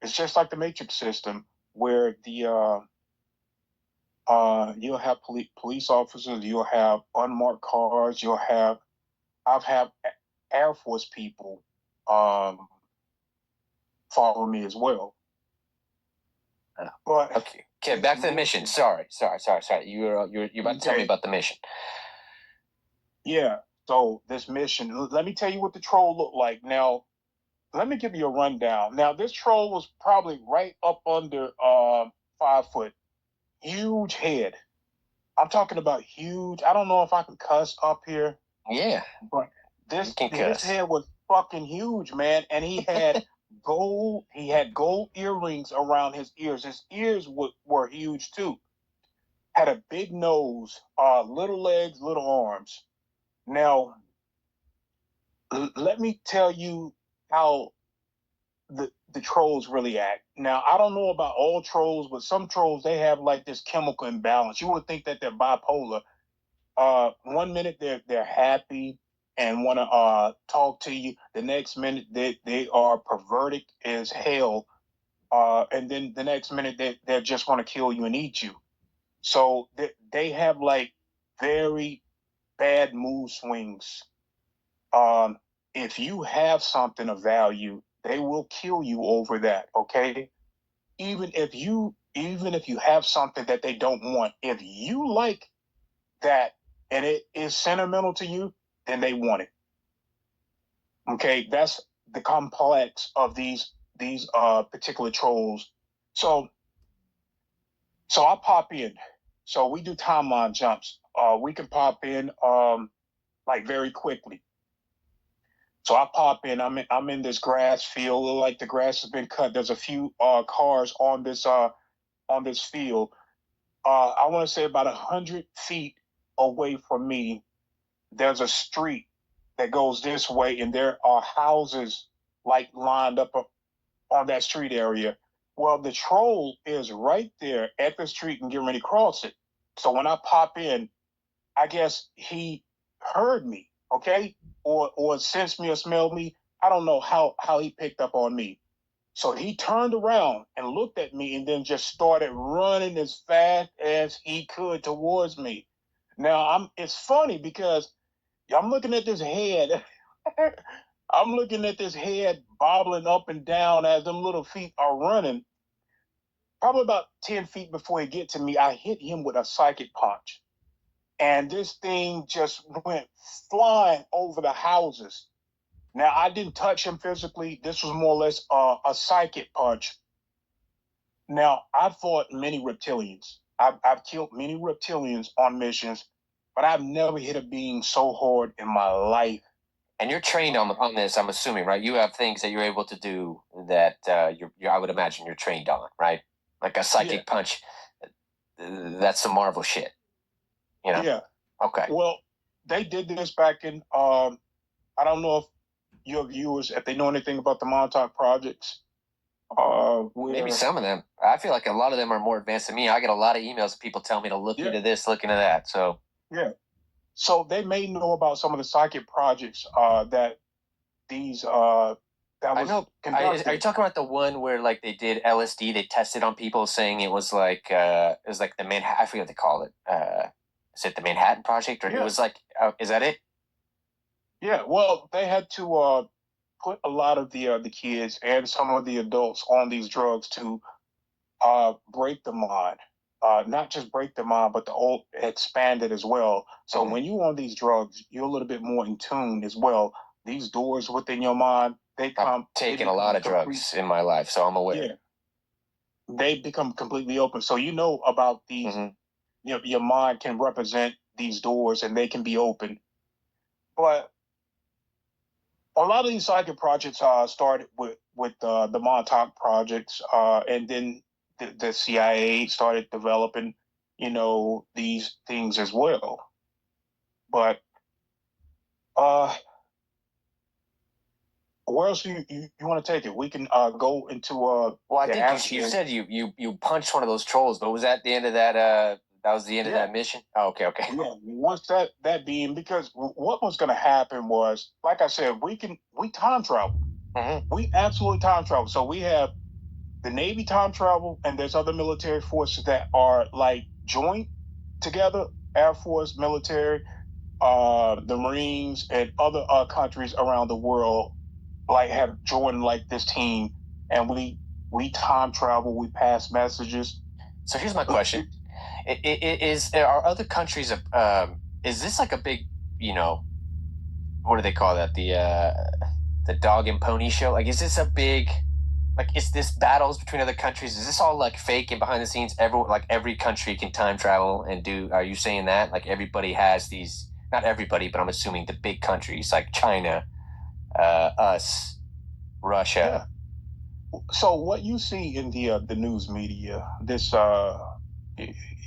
it's just like the Matrix system, where you'll have police officers, you'll have unmarked cars, I've had Air Force people follow me as well. But okay, back to the mission. Sorry. You're about to tell me about the mission. Yeah. So this mission, let me tell you what the troll looked like. Now, let me give you a rundown. Now, this troll was probably right up under 5 foot, huge head. I'm talking about huge. I don't know if I can cuss up here. Yeah, but his head was fucking huge, man, and he had gold. He had gold earrings around his ears. His ears were huge too. Had a big nose, little legs, little arms. Now, let me tell you how the trolls really act. Now, I don't know about all trolls, but some trolls, they have like this chemical imbalance. You would think that they're bipolar. 1 minute they're happy and want to talk to you. The next minute they are perverted as hell. And then the next minute they just want to kill you and eat you. So they have like very bad mood swings. If you have something of value, they will kill you over that. Okay, even if you have something that they don't want, if you like that and it is sentimental to you, then they want it. Okay, that's the complex of these particular trolls. So I pop in. So we do timeline jumps. We can pop in like very quickly. So I pop in. I'm in this grass field. Like the grass has been cut. There's a few cars on this field. I want to say about 100 feet away from me, there's a street that goes this way, and there are houses like lined up on that street area. Well, the troll is right there at the street and getting ready to cross it. So when I pop in, I guess he heard me, okay, or sensed me or smelled me. I don't know how he picked up on me. So he turned around and looked at me and then just started running as fast as he could towards me. Now it's funny because I'm looking at this head. I'm looking at this head bobbling up and down as them little feet are running. Probably about 10 feet before he get to me, I hit him with a psychic punch. And this thing just went flying over the houses. Now, I didn't touch him physically. This was more or less a psychic punch. Now, I've fought many reptilians. I've killed many reptilians on missions, but I've never hit a being so hard in my life. And you're trained on this, I'm assuming, right? You have things that you're able to do that I would imagine you're trained on, right? Like a psychic punch. That's some Marvel shit. You know? Yeah. Okay. Well, they did this back in, I don't know if your viewers, if they know anything about the Montauk projects. Maybe some of them. I feel like a lot of them are more advanced than me. I get a lot of emails of people telling me to look into this, look into that. So yeah. So they may know about some of the psychic projects that these that was I know. Are you talking about the one where like they did LSD? They tested on people, saying it was like the Manhattan. I forget what they call it. Is it the Manhattan Project, or it was like? Is that it? Yeah. Well, they had to put a lot of the kids and some of the adults on these drugs to break the mind. Not just break the mind, but to expand it as well. So when you're on these drugs, you're a little bit more in tune as well. These doors within your mind, I've taken a lot of drugs in my life, so I'm aware. Yeah. They become completely open. So you know about these. Your mind can represent these doors, and they can be open. But a lot of these psychic projects started with the Montauk projects, and then the CIA started developing, these things as well. But where else you want to take it? We can go into Well, I the think you said you punched one of those trolls, but was that the end of that? That was the end of that mission. Oh, okay. Yeah, once that being, because what was going to happen was, like I said, we time travel. Mm-hmm. We absolutely time travel. So we have the Navy time travel, and there's other military forces that are like joint together. Air Force, military, the Marines, and other countries around the world like have joined like this team, and we time travel. We pass messages. So here's my question: are other countries? Is this like a big, what do they call that? The dog and pony show? Like, is this a big, like, is this battles between other countries? Is this all like fake and behind the scenes? Every country can time travel and do. Are you saying that like everybody has these? Not everybody, but I'm assuming the big countries like China, us, Russia. Yeah. So what you see in the news media, this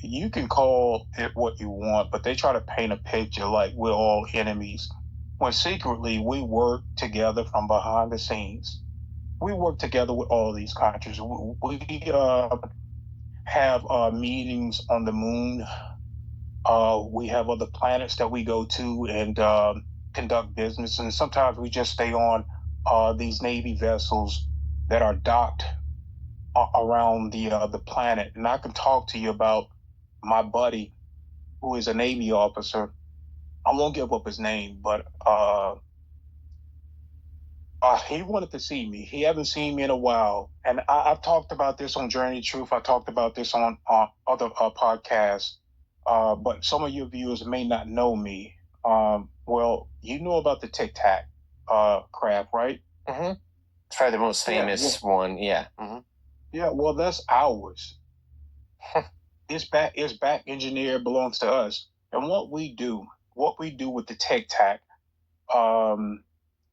you can call it what you want, but they try to paint a picture like we're all enemies, when secretly we work together from behind the scenes. We work together with all these countries. We have meetings on the moon. We have other planets that we go to and conduct business, and sometimes we just stay on these Navy vessels that are docked around the planet. And I can talk to you about my buddy who is a Navy officer. I won't give up his name, but he wanted to see me. He hasn't seen me in a while, and I've talked about this on Journey Truth. I talked about this on other podcasts, but some of your viewers may not know me. Well, you know about the Tic Tac craft, right? Mm-hmm. It's probably the most famous one. Yeah. Mm-hmm. Yeah. Well, that's ours. It's back engineered, belongs to us. And what we do with the Tic Tac,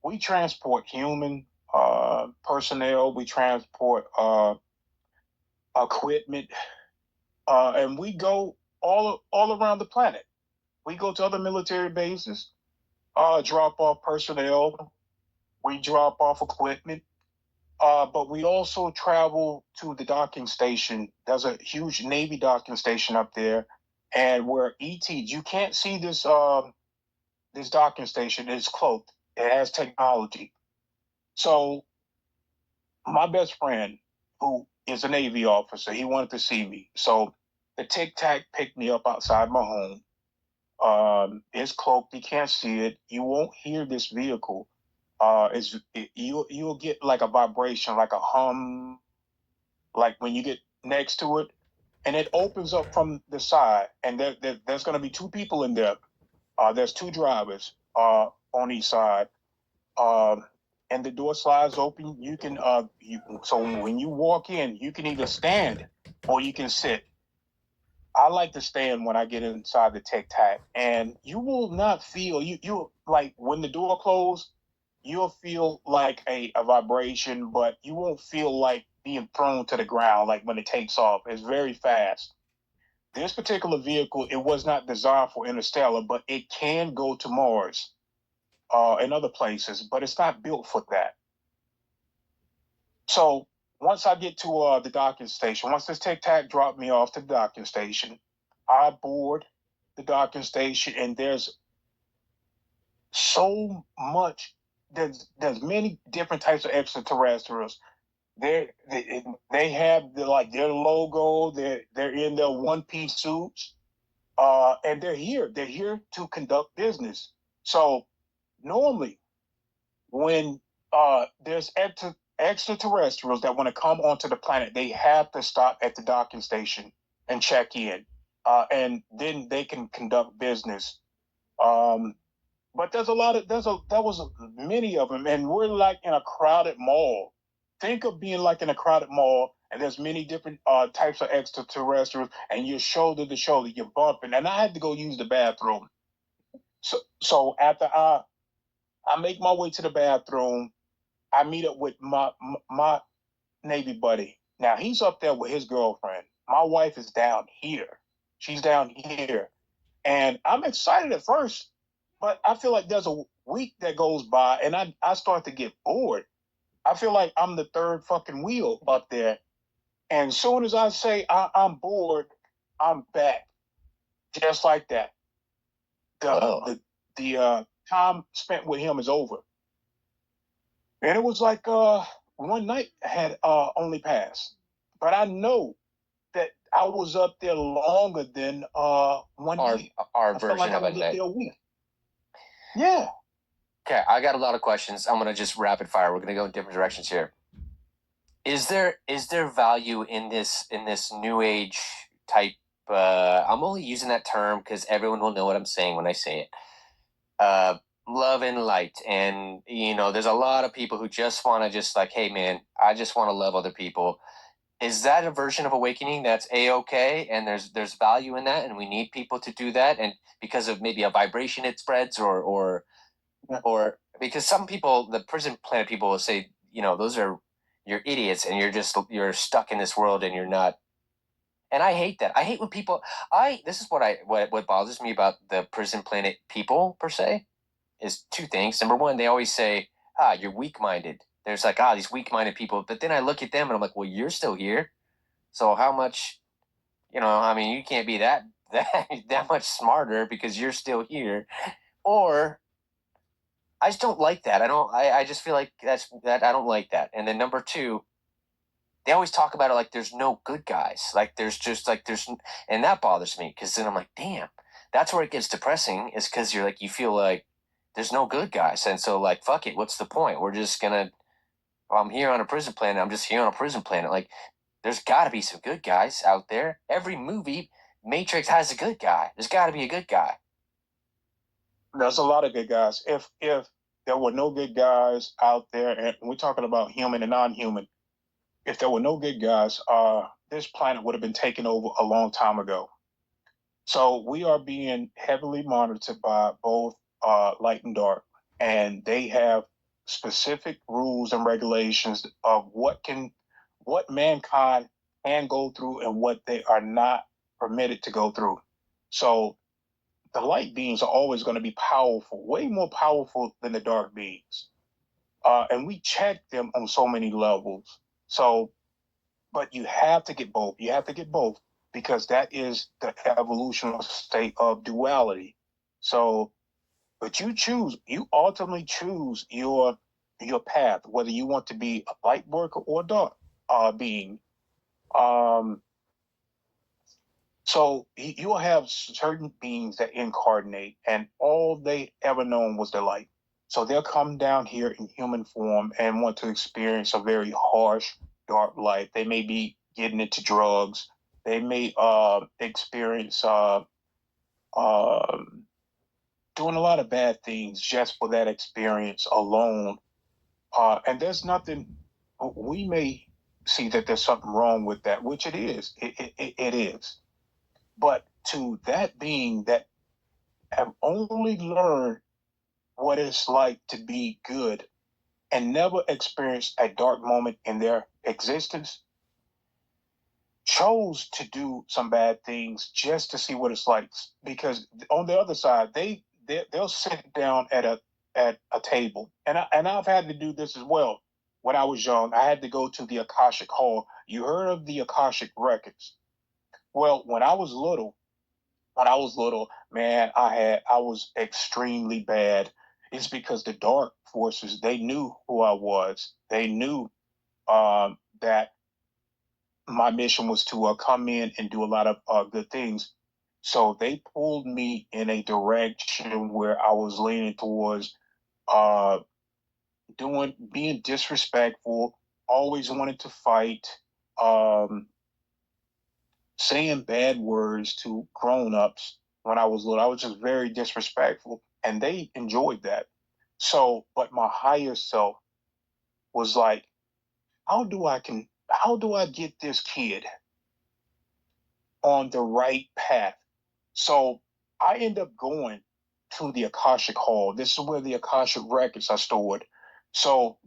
we transport human personnel, we transport equipment, and we go all around the planet. We go to other military bases, drop off personnel, we drop off equipment, but we also travel to the docking station. There's a huge Navy docking station up there, and where you can't see this docking station. It's cloaked. It has technology. So my best friend, who is a Navy officer, he wanted to see me. So the Tic Tac picked me up outside my home. It's cloaked. You can't see it. You won't hear this vehicle. You'll get like a vibration, like a hum, like when you get next to it, and it opens up from the side, and there's going to be two people in there. There's two drivers on each side. Um, and the door slides open. So when you walk in, you can either stand or you can sit. I like to stand when I get inside the Tic Tac, and you will not feel you like when the door closes. You'll feel like a vibration, but you won't feel like being thrown to the ground like when it takes off. It's very fast. This particular vehicle, it was not designed for interstellar, but it can go to Mars and other places, but it's not built for that. So once I get to the docking station, once this Tic Tac dropped me off to the docking station, I board the docking station, and there's so much. There's many different types of extraterrestrials. They have their logo. They're in their one piece suits, and they're here. They're here to conduct business. So normally, when there's extraterrestrials that want to come onto the planet, they have to stop at the docking station and check in, and then they can conduct business. But there was many of them, and we're like in a crowded mall. Think of being like in a crowded mall, and there's many different types of extraterrestrials, and you're shoulder to shoulder, you're bumping. And I had to go use the bathroom. So after I make my way to the bathroom, I meet up with my Navy buddy. Now he's up there with his girlfriend. My wife is down here. She's down here, and I'm excited at first, but I feel like there's a week that goes by, and I start to get bored. I feel like I'm the third fucking wheel up there. And as soon as I say I'm bored, I'm back. Just like that. The time spent with him is over. And it was like one night had only passed. But I know that I was up there longer than one night. Our I felt like version I of a was up night. there a week. Yeah. Okay, I got a lot of questions. I'm gonna just rapid fire. We're gonna go in different directions here. Is there value in this new age type? I'm only using that term because everyone will know what I'm saying when I say it. Love and light, and there's a lot of people who just want to just like, hey man, I just want to love other people. Is that a version of awakening that's a-okay, and there's value in that, and we need people to do that, and because of maybe a vibration it spreads, or because some people, the prison planet people, will say, those are, you're idiots, and you're stuck in this world, and you're not. And I hate that. I hate when people. This is what bothers me about the prison planet people per se, is two things. Number one, they always say, you're weak minded. There's like, these weak minded people. But then I look at them and I'm like, well, you're still here. So how much, I mean, you can't be that much smarter because you're still here. Or I just don't like that. I just feel like I don't like that. And then number two, they always talk about it like there's no good guys. Like and that bothers me because then I'm like, damn, that's where it gets depressing, is because you feel like there's no good guys. And so like, fuck it. What's the point? We're just gonna, I'm here on a prison planet. I'm just here on a prison planet. Like, there's got to be some good guys out there. Every movie, Matrix has a good guy. There's got to be a good guy. There's a lot of good guys. If there were no good guys out there, and we're talking about human and non-human, if there were no good guys, this planet would have been taken over a long time ago. So we are being heavily monitored by both light and dark, and they have specific rules and regulations of what mankind can go through and what they are not permitted to go through. So the light beings are always going to be powerful, way more powerful than the dark beings. And we check them on so many levels. So, but you have to get both. You have to get both because that is the evolutional state of duality. So, but you ultimately choose your path, whether you want to be a light worker or a dark being. Um, So you'll have certain beings that incarnate, and all they ever known was the light. So they'll come down here in human form and want to experience a very harsh, dark life. They may be getting into drugs. They may experience doing a lot of bad things just for that experience alone. And there's nothing. We may see that there's something wrong with that, which it is. It is. But to that being that have only learned what it's like to be good and never experienced a dark moment in their existence, chose to do some bad things just to see what it's like. Because on the other side, they'll sit down at a table, and I've had to do this as well. When I was young, I had to go to the Akashic Hall. You heard of the Akashic Records? Well, when I was little, man, I was extremely bad. It's because the dark forces, they knew who I was. They knew that my mission was to come in and do a lot of good things. So they pulled me in a direction where I was leaning towards uh, being disrespectful, always wanted to fight, um, saying bad words to grown-ups when I was little. I was just very disrespectful, and they enjoyed that. So, but my higher self was like, how do I get this kid on the right path? So I end up going to the Akashic Hall. This is where the Akashic records are stored. So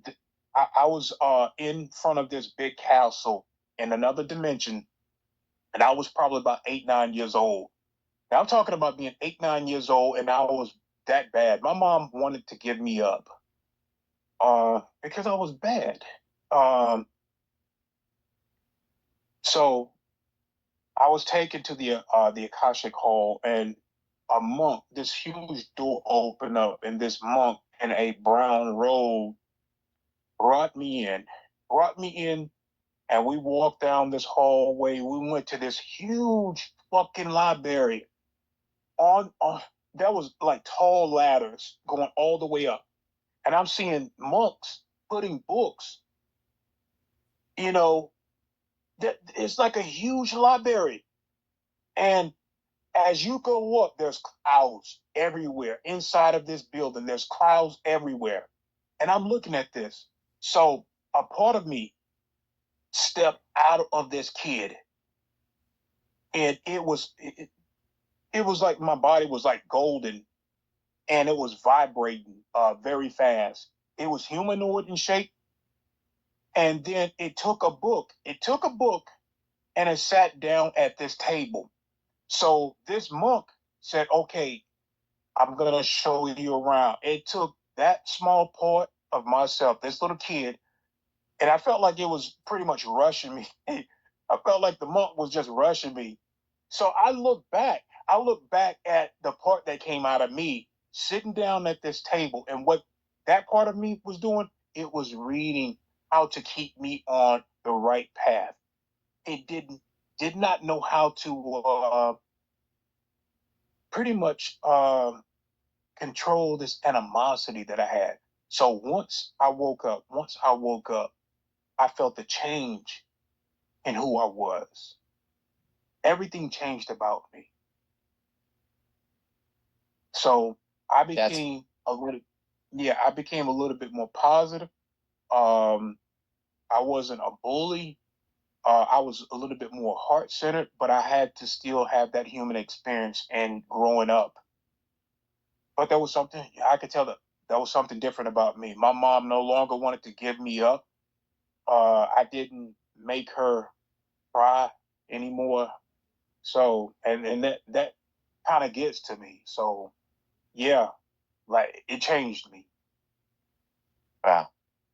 I was in front of this big castle in another dimension, and I was probably about 8, 9 years old. Now I'm talking about being 8, 9 years old, and I was that bad. My mom wanted to give me up because I was bad. So I was taken to the Akashic Hall, and a monk, this huge door opened up, and this monk in a brown robe brought me in, brought me in, and we walked down this hallway. We went to this huge fucking library. On There was like tall ladders going all the way up, and I'm seeing monks putting books. You know, it's like a huge library, and as you go up, there's clouds everywhere. Inside of this building, there's clouds everywhere. And I'm looking at this. So a part of me stepped out of this kid. And it was like my body was like golden, and it was vibrating very fast. It was humanoid in shape. And then it took a book. It took a book and it sat down at this table. So this monk said, okay, I'm going to show you around. It took that small part of myself, this little kid, and I felt like it was pretty much rushing me. I felt like the monk was just rushing me. So I look back. I look back at the part that came out of me sitting down at this table, and what that part of me was doing, it was reading how to keep me on the right path. It did not know how to pretty much control this animosity that I had. So once I woke up, I felt the change in who I was. Everything changed about me. So I became I became a little bit more positive. Um, I wasn't a bully. I was a little bit more heart centered, but I had to still have that human experience and growing up. But there was something I could tell that there was something different about me. My mom no longer wanted to give me up. I didn't make her cry anymore. So and that kind of gets to me. So yeah, like it changed me. Wow.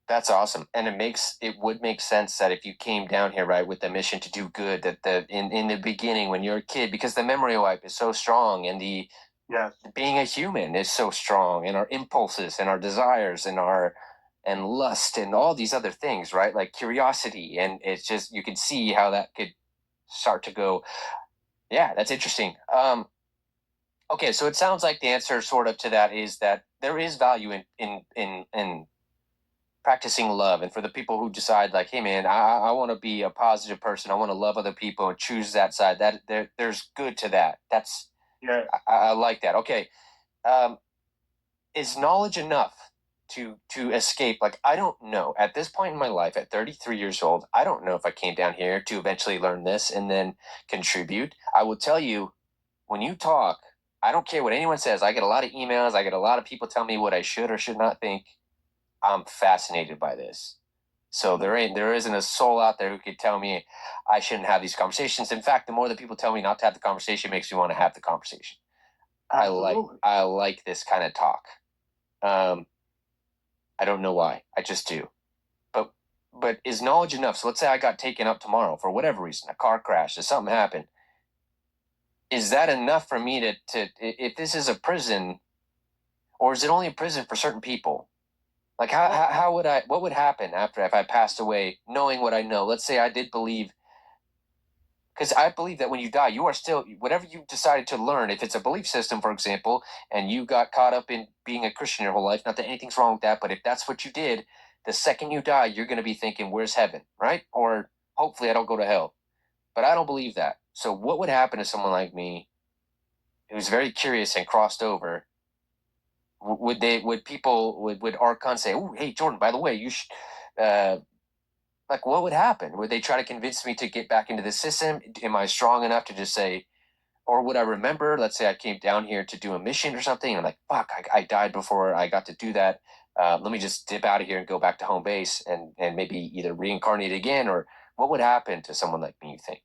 That's awesome. And it would make sense that if you came down here, right, with the mission to do good, that in the beginning when you're a kid, because the memory wipe is so strong and the Yes. being a human is so strong, and our impulses and our desires and lust and all these other things, right? Like curiosity. And it's just you can see how that could start to go. Yeah, that's interesting. Okay, so it sounds like the answer sort of to that is that there is value in practicing love, and for the people who decide like, hey man, I want to be a positive person, I want to love other people and choose that side, that there's good to that. That's Yeah. I like that. Okay. um is knowledge enough to escape? Like, I don't know at this point in my life at 33 years old, I don't know if I came down here to eventually learn this and then contribute. I will tell you, when you talk, I don't care what anyone says, I get a lot of emails, I get a lot of people tell me what I should or should not think. I'm fascinated by this. So there isn't a soul out there who could tell me I shouldn't have these conversations. In fact, the more that people tell me not to have the conversation, makes me want to have the conversation. Absolutely. I like this kind of talk. I don't know why. I just do. But but is knowledge enough? So let's say I got taken up tomorrow for whatever reason, a car crash, or something happened. Is that enough for me to if this is a prison, or is it only a prison for certain people? Like how would what would happen after if I passed away knowing what I know? Let's say I did believe, because I believe that when you die, you are still whatever you decided to learn. If it's a belief system, for example, and you got caught up in being a Christian your whole life, not that anything's wrong with that, but if that's what you did, the second you die, you're going to be thinking, "Where's heaven?" Right? Or hopefully, I don't go to hell. But I don't believe that. So, what would happen to someone like me who's very curious and crossed over? Would people would Archon say, "Oh, hey Jordan, by the way, you should." Like, what would happen? Would they try to convince me to get back into the system? Am I strong enough to just say, or would I remember? Let's say I came down here to do a mission or something, and I'm like, fuck, I died before I got to do that. Let me just dip out of here and go back to home base and maybe either reincarnate again, or what would happen to someone like me, you think?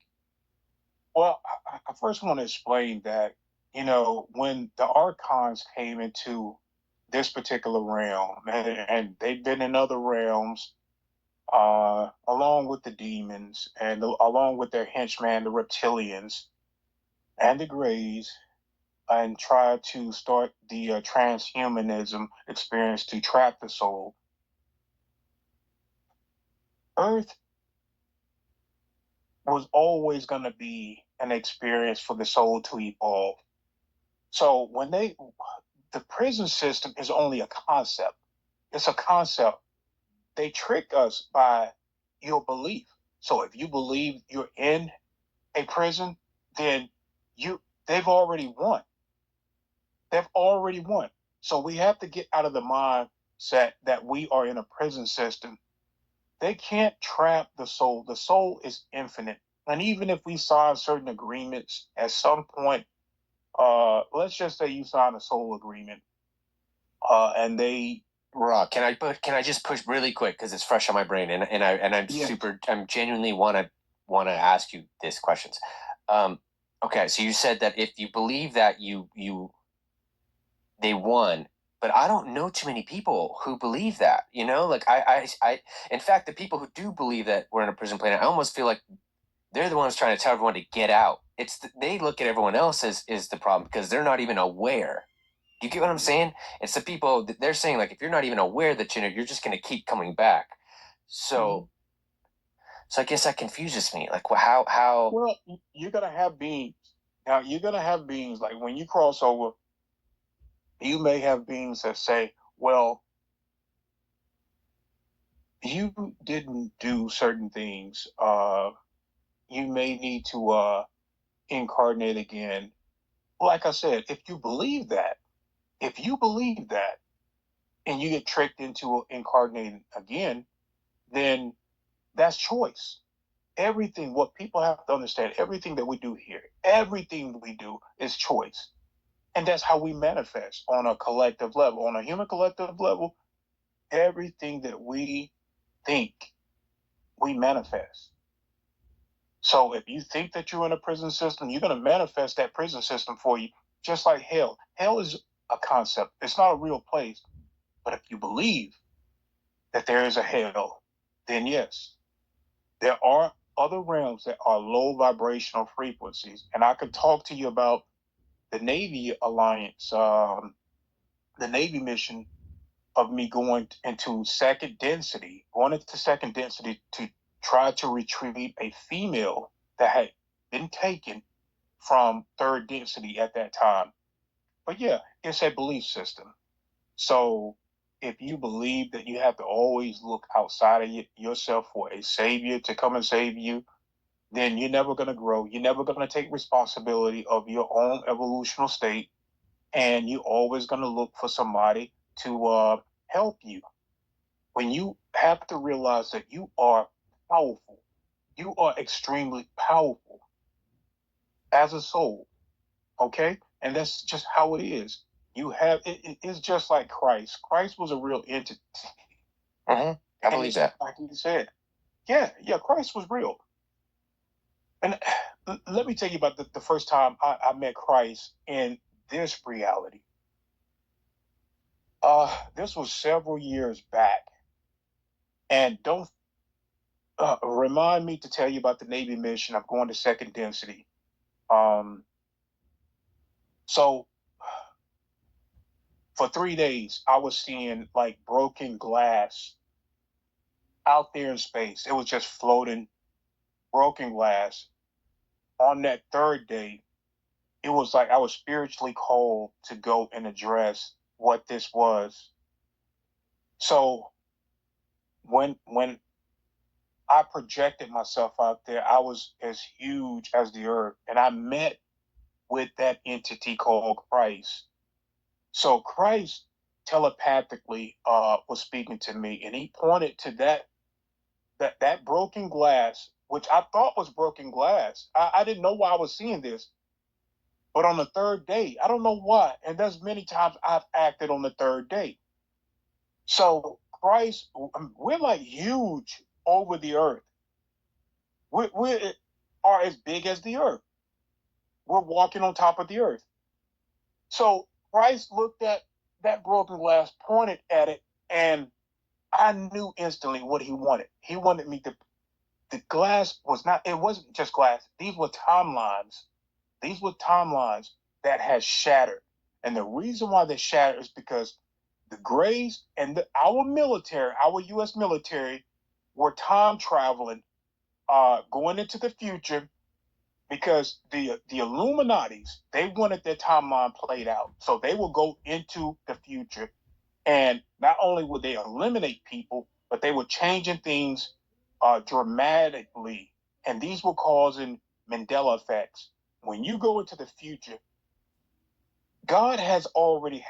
Well, I first want to explain that when the archons came into this particular realm, and they've been in other realms, along with the demons and along with their henchmen, the reptilians and the Greys, and try to start the transhumanism experience to trap the soul. Earth was always going to be an experience for the soul to evolve. So the prison system is only a concept. It's a concept. They trick us by your belief. So if you believe you're in a prison, then they've already won. They've already won. So we have to get out of the mindset that we are in a prison system. They can't trap the soul. The soul is infinite. And even if we sign certain agreements at some point, let's just say you sign a soul agreement, and they Rob, can I just push really quick because it's fresh on my brain, and I'm genuinely want to ask you these questions. Okay, so you said that if you believe that they won, but I don't know too many people who believe that. Like in fact, the people who do believe that we're in a prison planet, I almost feel like they're the ones trying to tell everyone to get out. They look at everyone else as is the problem because they're not even aware. You get what I'm saying? It's the people that they're saying, like, if you're not even aware that you're just going to keep coming back. So I guess that confuses me. Like, how? Well, you're gonna have beings. Now you're gonna have beings like when you cross over, you may have beings that say, "Well, you didn't do certain things. You may need to incarnate again." Like I said, if you believe that, and you get tricked into incarnating again, then that's choice. What people have to understand, everything that we do here, everything we do is choice. And that's how we manifest on a collective level, on a human collective level. Everything that we think, we manifest. So if you think that you're in a prison system, you're going to manifest that prison system for you, just like hell. Hell is a concept, it's not a real place. But if you believe that there is a hell, then yes, there are other realms that are low vibrational frequencies. And I could talk to you about the Navy Alliance, the Navy mission of me going into second density to try to retrieve a female that had been taken from third density at that time. But yeah, it's a belief system. So if you believe that you have to always look outside of yourself for a savior to come and save you, then you're never going to grow. You're never going to take responsibility of your own evolutional state. And you're always going to look for somebody to help you. When you have to realize that you are powerful, you are extremely powerful as a soul, okay? And that's just how it is. It's just like Christ. Christ was a real entity. I believe that. Like he said, yeah, Christ was real. And let me tell you about the first time I met Christ in this reality. This was several years back. And don't remind me to tell you about the Navy mission of going to second density. So for 3 days, I was seeing like broken glass out there in space. It was just floating, broken glass. On that third day, it was like I was spiritually called to go and address what this was. So when I projected myself out there, I was as huge as the earth, and I met with that entity called Christ. So Christ telepathically was speaking to me, and he pointed to that broken glass, which I thought was broken glass. I didn't know why I was seeing this. But on the third day, I don't know why. And there's many times I've acted on the third day. So Christ, we're like huge over the earth. We are as big as the earth. We're walking on top of the earth. So Christ looked at that broken glass, pointed at it, and I knew instantly what he wanted. He wanted me to. The glass was not. It wasn't just glass. These were timelines. These were timelines that had shattered, and the reason why they shattered is because the Greys and our military, our U.S. military, were time traveling, going into the future because the Illuminati's they wanted their timeline played out, so they will go into the future, and not only would they eliminate people, but they were changing things dramatically, and these were causing Mandela effects. When you go into the future, God has already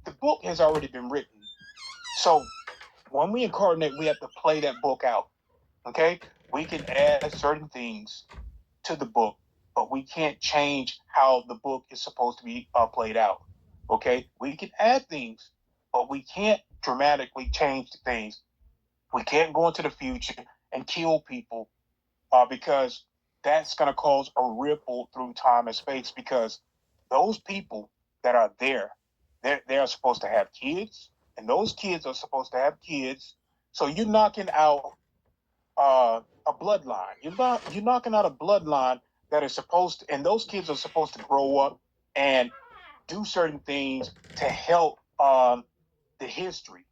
the book has already been written. So when we incarnate, we have to play that book out. Okay, we can add certain things to the book, but we can't change how the book is supposed to be played out. Okay, we can add things, but we can't dramatically change the things. We can't go into the future and kill people because that's going to cause a ripple through time and space. Because those people that are there, they're supposed to have kids, and those kids are supposed to have kids. So you're knocking out a bloodline. You're knocking out a bloodline that is supposed to, and those kids are supposed to grow up and do certain things to help the history,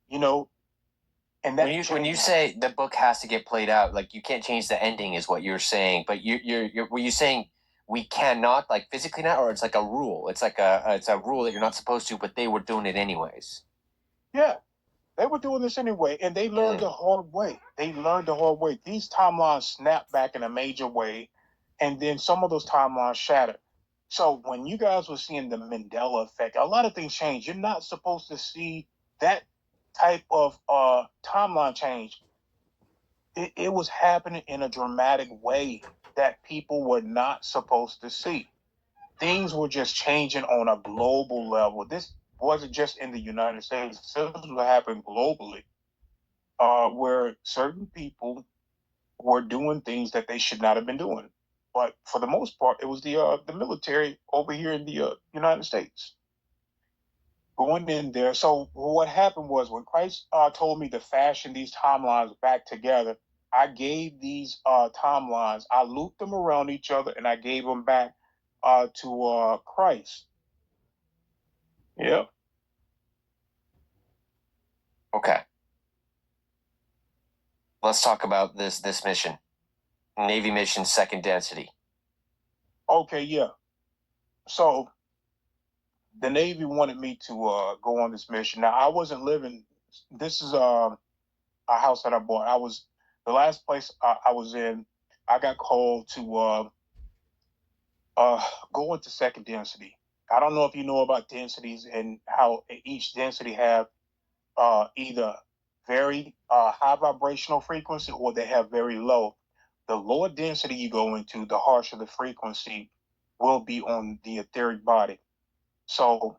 you know. And that when you say the book has to get played out, like you can't change the ending, is what you're saying. But were you saying we cannot, like physically not, or it's like a rule? It's like it's a rule that you're not supposed to, but they were doing it anyways. Yeah, they were doing this anyway, and they learned the hard way. They learned the hard way. These timelines snapped back in a major way, and then some of those timelines shattered. So when you guys were seeing the Mandela effect, a lot of things changed. You're not supposed to see that type of timeline change. It was happening in a dramatic way that people were not supposed to see. Things were just changing on a global level. This wasn't just in the United States. This was happening globally, where certain people were doing things that they should not have been doing. But for the most part, it was the military over here in the United States going in there. So what happened was when Christ told me to fashion these timelines back together, I gave these timelines, I looped them around each other, and I gave them back to Christ. Yep. Okay. Let's talk about this mission, Navy mission, second density. Okay, yeah. So the Navy wanted me to go on this mission. Now I wasn't living. This is a house that I bought. I was the last place I was in. I got called to go into second density. I don't know if you know about densities and how each density have either very high vibrational frequency or they have very low. The lower density you go into, the harsher the frequency will be on the etheric body. So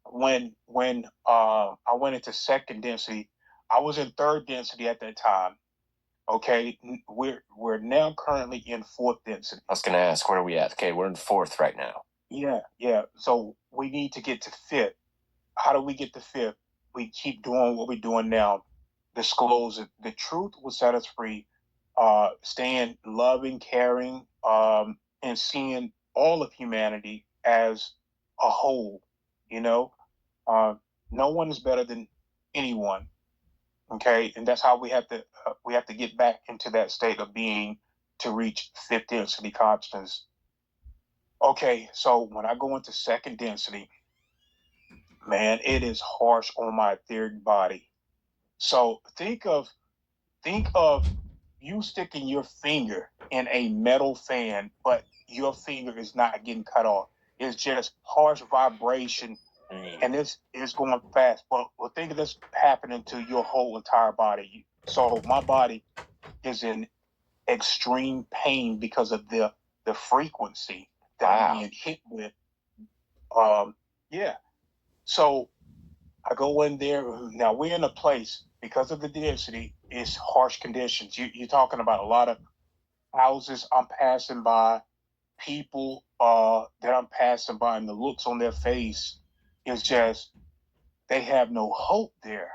when I went into second density, I was in third density at that time. Okay, we're now currently in fourth density. I was gonna ask, where are we at? Okay, we're in fourth right now. Yeah, yeah. So we need to get to fifth. How do we get to fifth? We keep doing what we're doing now. Disclose it. The truth will set us free. Staying loving, caring, and seeing all of humanity as a whole. You know, uh, no one is better than anyone. Okay, and that's how we have to get back into that state of being to reach fifth density consciousness. Okay, so when I go into second density, man, it is harsh on my etheric body. So think of you sticking your finger in a metal fan, but your finger is not getting cut off. It's just harsh vibration, and it's going fast. But think of this happening to your whole entire body. So my body is in extreme pain because of the frequency that I'm being hit with. Yeah. So I go in there. Now we're in a place because of the density. It's harsh conditions. You're talking about a lot of houses I'm passing by. people that I'm passing by, and the looks on their face is just they have no hope there.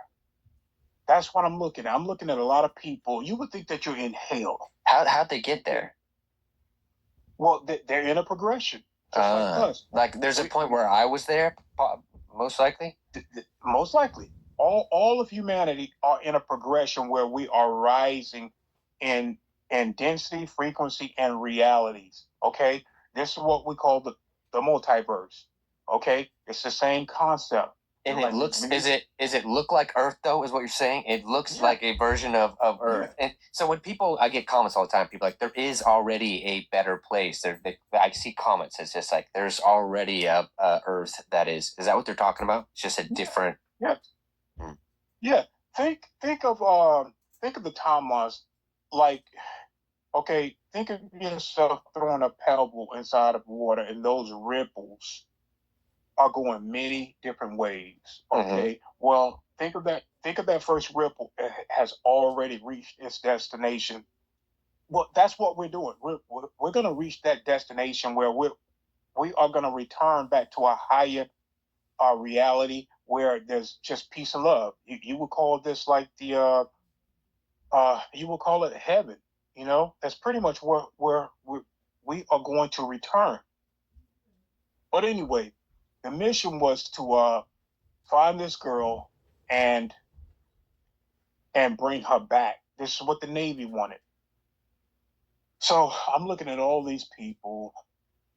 That's what I'm looking at. I'm looking at a lot of people. You would think that you're in hell. How'd they get there? Well, they're in a progression, just like us. Like there's a point where I was there, most likely. Most likely, all of humanity are in a progression where we are rising in density, frequency, and realities. Okay, this is what we call the multiverse. Okay, it's the same concept. And it looks is it look like Earth though? Is what you're saying? It looks like a version of Earth. Yeah. And so when people, I get comments all the time. People are like, there is already a better place. I see comments. It's just like there's already a Earth that is. Is that what they're talking about? It's just a different. Yeah. Yeah. Think of the timelines. Like, okay, think of yourself throwing a pebble inside of water, and those ripples are going many different ways. Okay. Well, think of that first ripple. It has already reached its destination. Well, that's what we're doing. We're going to reach that destination where we are going to return back to a higher reality where there's just peace and love. You would call this like the you would call it heaven. You know, that's pretty much where we are going to return. But anyway, the mission was to find this girl and bring her back. This is what the Navy wanted. So I'm looking at all these people.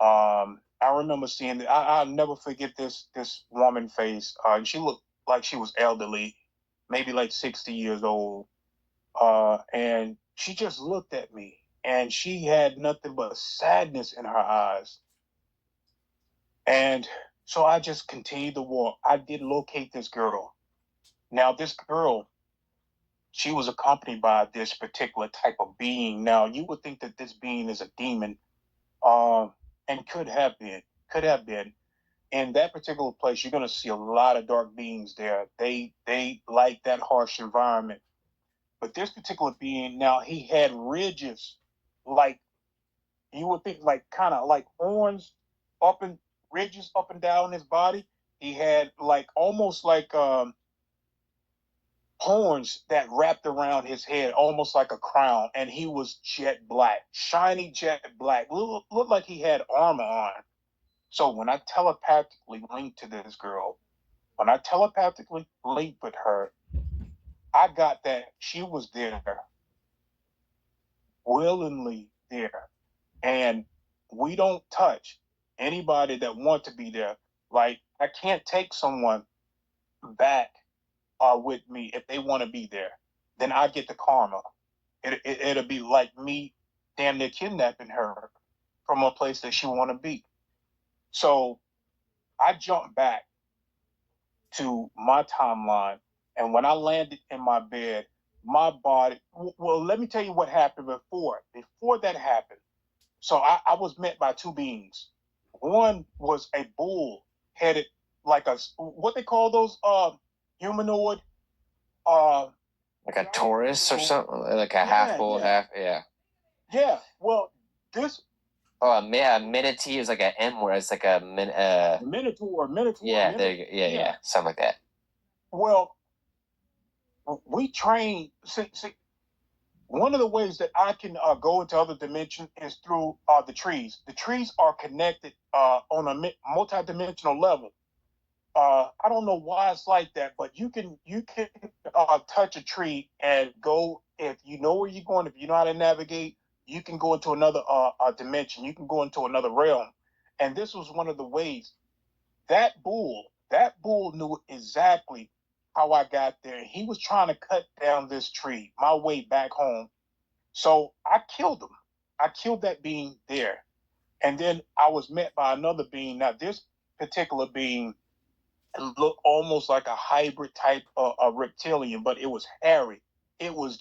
I remember seeing that. I'll never forget this woman face. She looked like she was elderly, maybe like 60 years old. And she just looked at me, and she had nothing but sadness in her eyes. And so I just continued to walk. I did locate this girl. Now, this girl, she was accompanied by this particular type of being. Now, you would think that this being is a demon, and could have been. In that particular place, you're going to see a lot of dark beings there. They like that harsh environment. But this particular being, now he had ridges, like you would think, like kind of like horns, up and ridges up and down his body. He had like almost like horns that wrapped around his head, almost like a crown, and he was jet black, shiny jet black. Looked like he had armor on. So when I telepathically linked to this girl, when I telepathically linked with her, I got that she was there, willingly there. And we don't touch anybody that want to be there. Like, I can't take someone back with me if they want to be there. Then I get the karma. It'll be like me damn near kidnapping her from a place that she want to be. So I jumped back to my timeline, and when I landed in my bed, my body. Well, let me tell you what happened before. Before that happened, so I was met by two beings. One was a bull headed like a what they call those humanoid like a Taurus or something, like a half bull, half Yeah. Well, this. Oh, a Minity is like an M where it's like a Minotaur. Yeah, there you go. Yeah, something like that. Well, we train. See, one of the ways that I can go into other dimensions is through the trees. The trees are connected on a multi-dimensional level. I don't know why it's like that, but you can touch a tree and go, if you know where you're going, if you know how to navigate, you can go into another dimension. You can go into another realm. And this was one of the ways. That bull knew exactly how I got there. He was trying to cut down this tree, my way back home. So I killed him. I killed that being there. And then I was met by another being. Now, this particular being looked almost like a hybrid type of a reptilian, but it was hairy. It was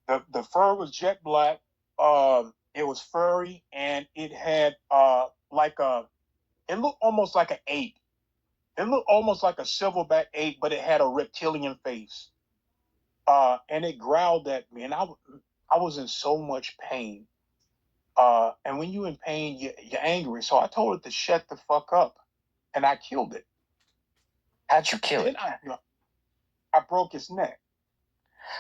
the fur was jet black. It was furry, and it had it looked almost like an ape. It looked almost like a silverback ape, but it had a reptilian face. And it growled at me, and I was in so much pain. And when you're in pain, you're angry. So I told it to shut the fuck up, and I killed it. How'd you kill it? I broke its neck.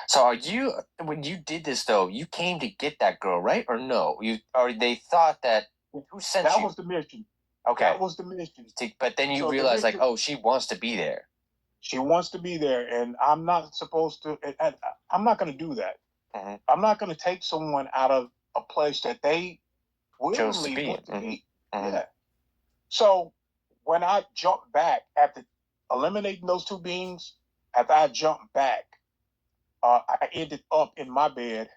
So are you, when you did this though, you came to get that girl, right? Or no? Or they thought that, who sent That you? was the mission. Okay. That was the mission. But then you realize, like, oh, she wants to be there. She wants to be there, and I'm not supposed to. I'm not going to do that. Mm-hmm. I'm not going to take someone out of a place that they Chose to willingly be want to be. Mm-hmm. Yeah. So when I jumped back after eliminating those two beings, after I jumped back, I ended up in my bed,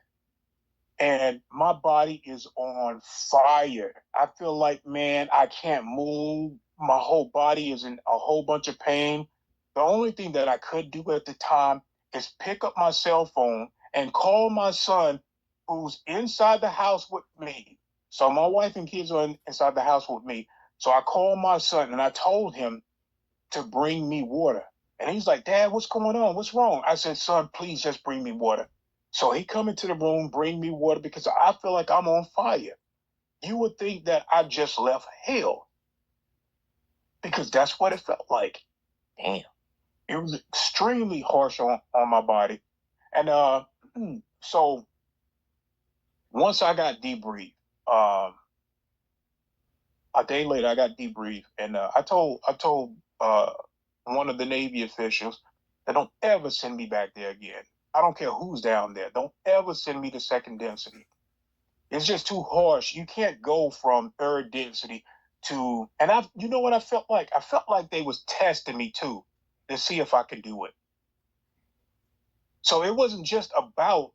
and my body is on fire. I feel like, man, I can't move. My whole body is in a whole bunch of pain. The only thing that I could do at the time is pick up my cell phone and call my son, who's inside the house with me. So my wife and kids are inside the house with me. So I called my son and I told him to bring me water. And he's like, Dad, what's going on? What's wrong? I said, son, please just bring me water. So he come into the room, bring me water because I feel like I'm on fire. You would think that I just left hell because that's what it felt like. Damn. It was extremely harsh on my body. And so once I got debriefed, a day later I got debriefed, and I told one of the Navy officials that don't ever send me back there again. I don't care who's down there. Don't ever send me to second density. It's just too harsh. You can't go from third density to, and you know what I felt like? I felt like they was testing me too to see if I could do it. So it wasn't just about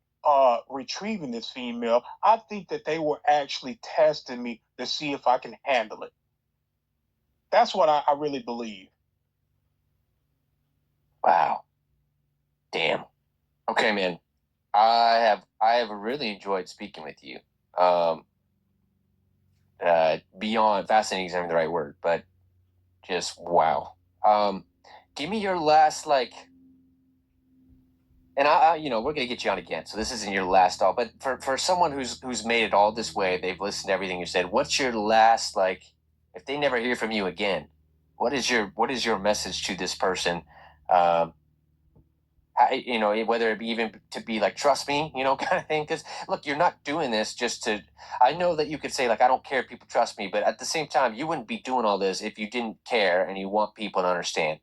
retrieving this female. I think that they were actually testing me to see if I can handle it. That's what I really believe. Wow. Damn. Okay, man. I have really enjoyed speaking with you. Beyond fascinating is not the right word, but just wow. Give me your last, like, and we're gonna get you on again, so this isn't your last all, but for someone who's made it all this way, they've listened to everything you said. What's your last, like, if they never hear from you again, what is your message to this person? Whether it be even to be like, trust me, kind of thing. Because look, you're not doing this just to. I know that you could say, like, I don't care if people trust me, but at the same time, you wouldn't be doing all this if you didn't care and you want people to understand.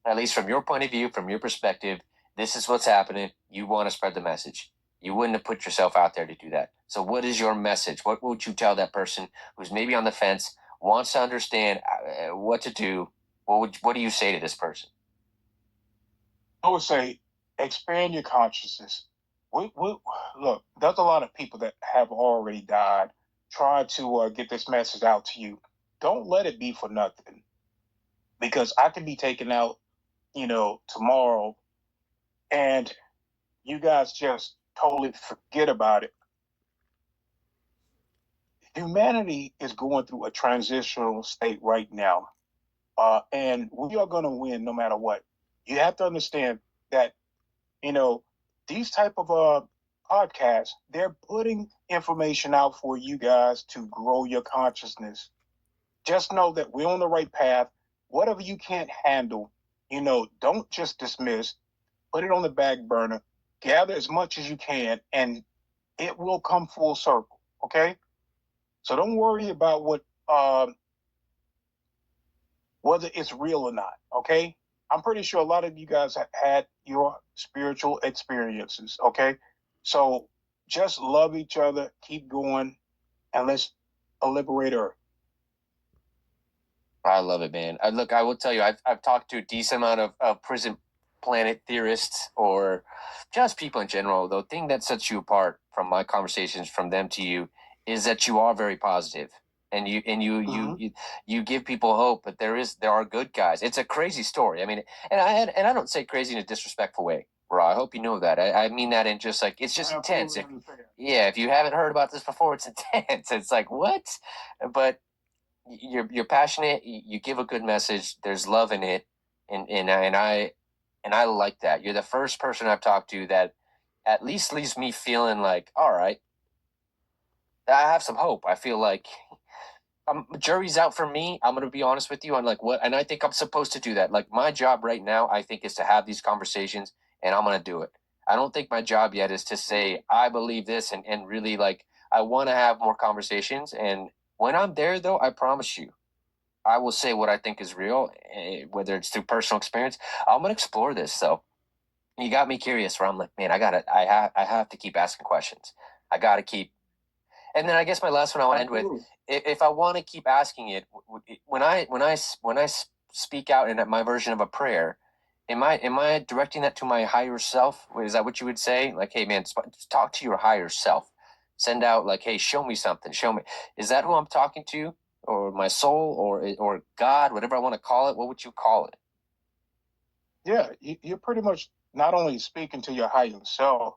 At least from your point of view, from your perspective, this is what's happening. You want to spread the message. You wouldn't have put yourself out there to do that. So, what is your message? What would you tell that person who's maybe on the fence, wants to understand what to do? What do you say to this person? I would say expand your consciousness. Look, there's a lot of people that have already died trying to get this message out to you. Don't let it be for nothing, because I could be taken out, tomorrow, and you guys just totally forget about it. Humanity is going through a transitional state right now, and we are going to win no matter what. You have to understand that these type of podcasts, they're putting information out for you guys to grow your consciousness. Just know that we're on the right path. Whatever you can't handle, don't just dismiss. Put it on the back burner. Gather as much as you can, and it will come full circle. Okay. So don't worry about whether it's real or not. Okay. I'm pretty sure a lot of you guys have had your spiritual experiences. Okay. So just love each other, keep going, and let's liberate Earth. I love it, man. Look, I will tell you, I've talked to a decent amount of prison planet theorists or just people in general. The thing that sets you apart from my conversations from them to you is that you are very positive, and you give people hope. But there are good guys. It's a crazy story. I mean, and I don't say crazy in a disrespectful way, Raw. I hope you know that. I mean that in just like, it's just intense. If you haven't heard about this before, it's intense. It's like, what? But you're passionate. You give a good message. There's love in it, and I like that. You're the first person I've talked to that at least leaves me feeling like, all right, I have some hope. I feel like jury's out for me. I'm going to be honest with you on like what, and I think I'm supposed to do that. Like my job right now, I think is to have these conversations, and I'm going to do it. I don't think my job yet is to say I believe this and really like I want to have more conversations. And when I'm there, though, I promise you, I will say what I think is real, whether it's through personal experience. I'm going to explore this. So you got me curious. Where I'm like, man, I have to keep asking questions. I got to keep. And then I guess my last one I want to end with, if I want to keep asking it, when I speak out in my version of a prayer, am I directing that to my higher self? Is that what you would say? Like, hey man, talk to your higher self. Send out like, hey, show me something. Show me. Is that who I'm talking to, or my soul, or God, whatever I want to call it? What would you call it? Yeah, you're pretty much not only speaking to your higher self,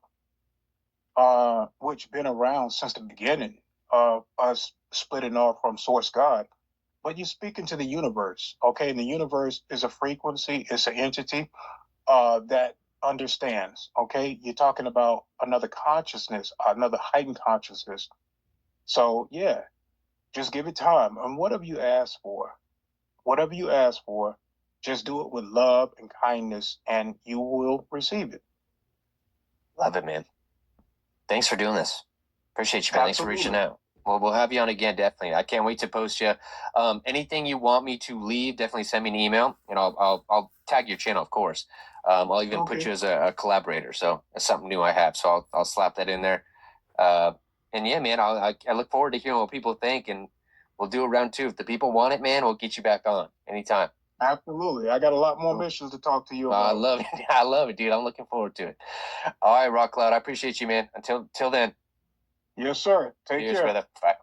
which been around since the beginning of us splitting off from Source God, but you're speaking to the universe. Okay, and the universe is a frequency, it's an entity that understands. Okay, you're talking about another consciousness, another heightened consciousness. So yeah, just give it time. And whatever you ask for, just do it with love and kindness, and you will receive it. Love it, man. Thanks for doing this. Appreciate you, man. Thanks for reaching Absolutely. out. Well, we'll have you on again, definitely. I can't wait to post you. Anything you want me to leave, definitely send me an email, and I'll tag your channel, of course. I'll even put Okay. you as a collaborator. So that's something new I have. So I'll slap that in there. And yeah, man, I look forward to hearing what people think, and we'll do a round two. If the people want it, man, we'll get you back on anytime. Absolutely. I got a lot more missions to talk to you about. I love it. I love it, dude. I'm looking forward to it. All right, Rock Cloud. I appreciate you, man. Until then. Yes, sir. Take Cheers, care. brother. Bye.